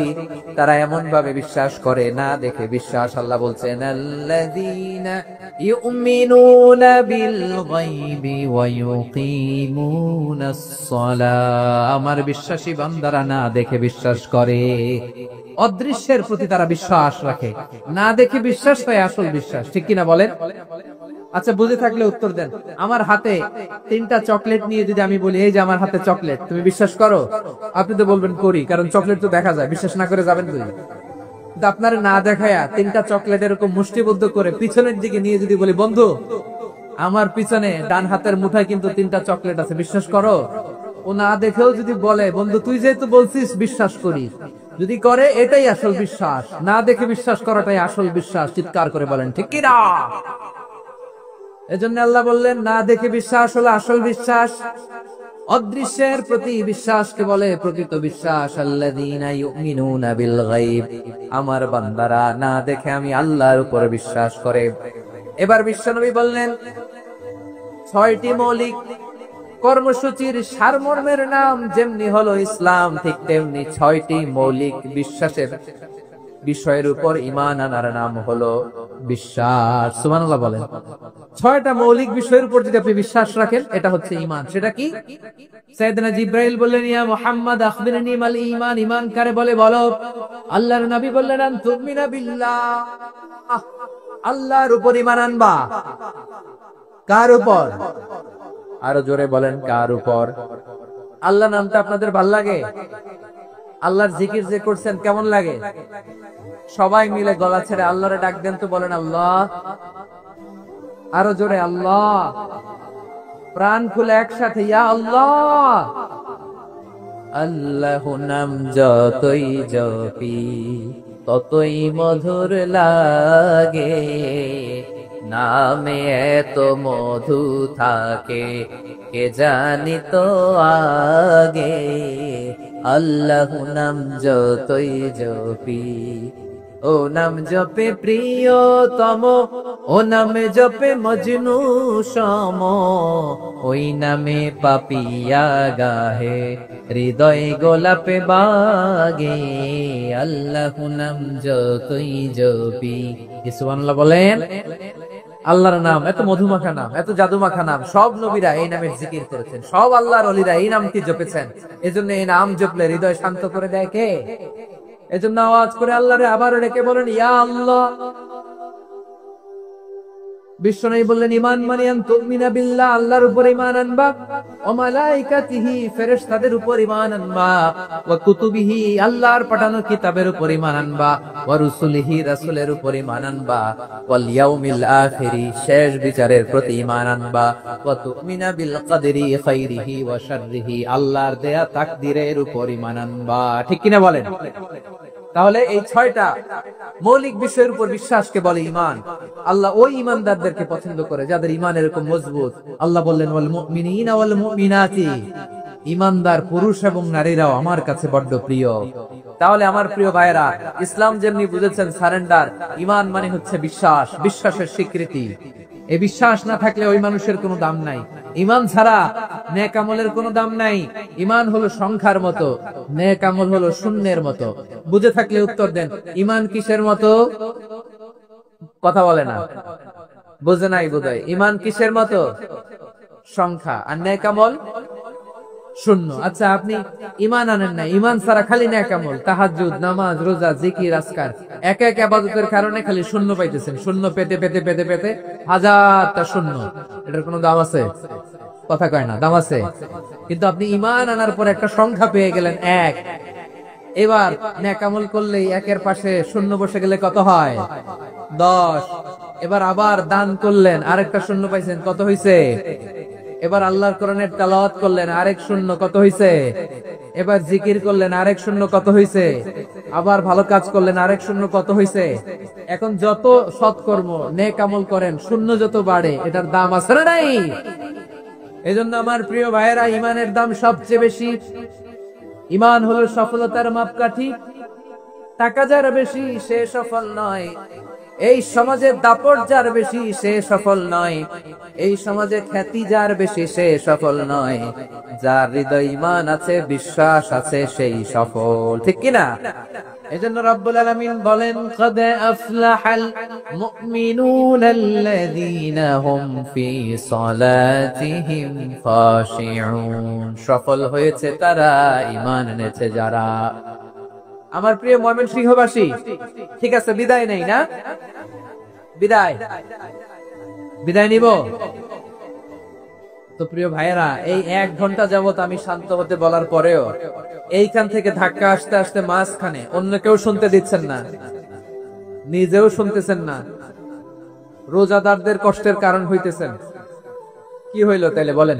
তারা এমন ভাবে বিশ্বাস করে না দেখে বিশ্বাস। আল্লাহ বলছেন আল্লাযীনা ইউমিনুনা বিল গায়বি ওয়া ইউকিমুনাস সালাহ, আমার বিশ্বাসী বান্দারা না দেখে বিশ্বাস করে। অদৃশ্যের প্রতি তারা বিশ্বাস রাখে, না দেখে বিশ্বাস তাই আসল বিশ্বাস। ঠিক কিনা বলেন? আচ্ছা, বুঝে থাকলে উত্তর দেন। আমার হাতে 3টা চকলেট নিয়ে যদি আমি বলি এই যে আমার হাতে চকলেট, তুমি বিশ্বাস করো? আপনি তো বলবেন করি, কারণ চকলেট তো দেখা যায়। বিশ্বাস না করে যাবেন তুই? কিন্তু আপনার না দেখায়া 3টা চকলেট এরকম মুষ্টিবদ্ধ করে পিছনের দিকে নিয়ে যদি বলি বন্ধু আমার পিছনে ডান হাতের মুঠায় কিন্তু 3টা চকলেট আছে, বিশ্বাস করো? ও না দেখেও যদি বলে বন্ধু তুই যেহেতু বলছিস বিশ্বাস করি, যদি করে এটাই আসল বিশ্বাস। না দেখে বিশ্বাস করাটাই আসল বিশ্বাস। চিৎকার করে বলেন ঠিক কি না? এজন্য আল্লাহ বললেন না দেখে বিশ্বাস হলো আসল বিশ্বাস। অদৃশ্যের প্রতি বিশ্বাসকে বলে প্রকৃত বিশ্বাস। আল্লাযীনা ইউমিনুনা বিল গায়ব, আমার বান্দারা না দেখে আমি আল্লাহর উপর বিশ্বাস করে। এবার বিশ্বনবী বললেন 6টি মৌলিক কর্মসূচির সারমর্মের নাম যেমনি হলো ইসলাম, ঠিক তেমনি 6টি মৌলিক বিশ্বাসের বিষয়ের উপর ঈমান আনার নাম হলো বিশ্বাস। সুবহানাল্লাহ বলেন। 6টা মৌলিক বিষয়ের উপর যদি আপনি বিশ্বাস রাখেন এটা হচ্ছে ঈমান। সেটা কি? সাইয়েদনা জিবরাইল বললেন ইয়া মুহাম্মদ আখবিরনি মাল ঈমান, ঈমান কারে বলে বলো। আল্লাহর নবী বললেন আন তুমিনা বিল্লাহ, আল্লাহর উপর ঈমান আনবা। কার উপর? আরো জোরে বলেন কার উপর? আল্লাহ নামটা আপনাদের ভাল লাগে? আল্লাহর জিকির যে করছেন কেমন লাগে? সবাই মিলে গলা ছেড়ে আল্লাহরে ডাক দেন তো, বলেন আল্লাহ। আরো জোরে আল্লাহ। প্রাণ খুলে একসাথে ইয়া আল্লাহ। আল্লাহ নাম যতই জপি ততই মধুর লাগে, নামে এত মধু থাকে কে জানি তো আগে। আল্লাহ নাম যতই জপি, ও নাম জপে প্রিয়তম, ও নামে জপে মজনু সম, ওই নামে পাপিয়া গাহে হৃদয় গোলাপে বাগে। আল্লাহ নাম যতই জপি। সুবহানাল্লাহ বলেন। আল্লাহর নাম এত মধুমাখা নাম, এত জাদুমাখা নাম। সব নবীরা এই নামের জিকির করেছেন, সব আল্লাহর ওলিরা এই নামটি জপেছেন। এজন্য এই নাম জপলে হৃদয় শান্ত করে দেয় কে? এজন্য আওয়াজ করে আল্লাহরে আবার ডেকে বলেন ইয়া আল্লাহ। বিশ্বনবী বললেন ঈমান মানে আন তুমিনা বিল্লাহ, আল্লাহর উপর ঈমান আনবা, ওয়া মালাইকাতিহি, ফেরেশতাদের উপর ঈমান আনবা, ওয়া কুতুবিহি, আল্লাহর পাঠানো কিতাবের উপর ঈমান আনবা, ওয়া রুসুলিহি, রাসূলের উপর ঈমান আনবা, ওয়াল ইয়াউমিল আখিরি, শেষ বিচারের প্রতি ঈমান আনবা, ওয়া তুমিনা বিল কদরি খাইরিহি ওয়া শাররিহি, আল্লাহর দেয়া তাকদীরের উপর ঈমান আনবা। ঠিক কিনা বলেন? তাহলে এই 6টা মৌলিক বিষয়ের উপর বিশ্বাসকে বলে ঈমান। আল্লাহ ওই ঈমানদারদেরকে পছন্দ করে যাদের ঈমান এরকম মজবুত। আল্লাহ বললেন ওয়াল মুমিনিনা ওয়াল মুমিনাতি, ঈমানদার পুরুষ এবং নারীরাও আমার কাছে বড্ড প্রিয়। তাহলে আমার প্রিয় ভাইরা, ইসলাম যেমনি বুঝেছেন সারেন্ডার, ঈমান মানে হচ্ছে বিশ্বাস, বিশ্বাসের স্বীকৃতি। এই বিশ্বাস না থাকলে ওই মানুষের কোনো দাম নাই। ঈমান ছাড়া নেক আমলের কোনো দাম নাই। ঈমান হলো সংখ্যার মতো, নেক আমল হলো শূন্যের মতো। বুঝে থাকলে উত্তর দেন। ঈমান কিসের মতো? কথা বলে না, বুঝে নাই বোধহয়। ঈমান কিসের মতো? সংখ্যা। আর নেক আমল শূন্য। আচ্ছা, আপনি ঈমান আনেন না, ঈমান ছাড়া খালি নেক আমল, তাহাজ্জুদ, নামাজ, রোজা, জিকির, আজকার, এক এক ইবাদতের কারণে খালি শূন্য পাইতেছেন। শূন্য পেতে পেতে পেতে পেতে হাজারটা শূন্য। এটার কোনো দাম আছে? কথা কয় না, দাম আছে। কিন্তু আপনি ঈমান আনার পর একটা সংখ্যা পেয়ে গেলেন, এক। এবার নেক আমল করলেই একের পাশে শূন্য বসে গেলে কত হয়? 10। এবার আবার দান করলেন, আরেকটা শূন্য পাইছেন, কত হইছে? এবার আল্লাহর কোরআনের তেলাওয়াত করলেন, আরেক শূন্য, কত হইছে? এবার জিকির করলেন, আরেক শূন্য, কত হইছে? আবার ভালো কাজ করলেন, আরেক শূন্য, কত হইছে? এখন যত সৎকর্ম নেক আমল করেন, শূন্য যত বাড়ে, এটার দাম আছে না নাই? এজন্য আমার প্রিয় ভাইয়েরা, ঈমানের দাম সবচেয়ে বেশি। ঈমান হলো সফলতার মাপকাঠি। টাকা যার বেশি সে সফল নয়, এই সমাজে দাপট যার বেশি সে সফল নয়, এই সমাজে খ্যাতি যার বেশি সে সফল নয়, যার হৃদয় ঈমান আছে, বিশ্বাস আছে, সেই সফল। ঠিক কিনা? এজন্য রব্বুল আলামিন বলেন, قد أفلح المؤمنون الذين هم في صلاتهم خاشعون। সফল হয়েছে তারা, ঈমান এনেছে যারা। আমার প্রিয় ময়মনসিংহবাসী, ঠিক আছে, বিদায় নেই না? বিদায় নিব তো। প্রিয় ভাইয়েরা, এই 1 ঘন্টা যাবত আমি শান্ত হতে বলার পরেও এইখান থেকে ধাক্কা আসতে আসতে মাঝখানে অন্য কেউ শুনতে দিচ্ছেন না, নিজেও শুনতেছেন না, রোজাদারদের কষ্টের কারণ হইতেছেন। কি হইল তাইলে বলেন?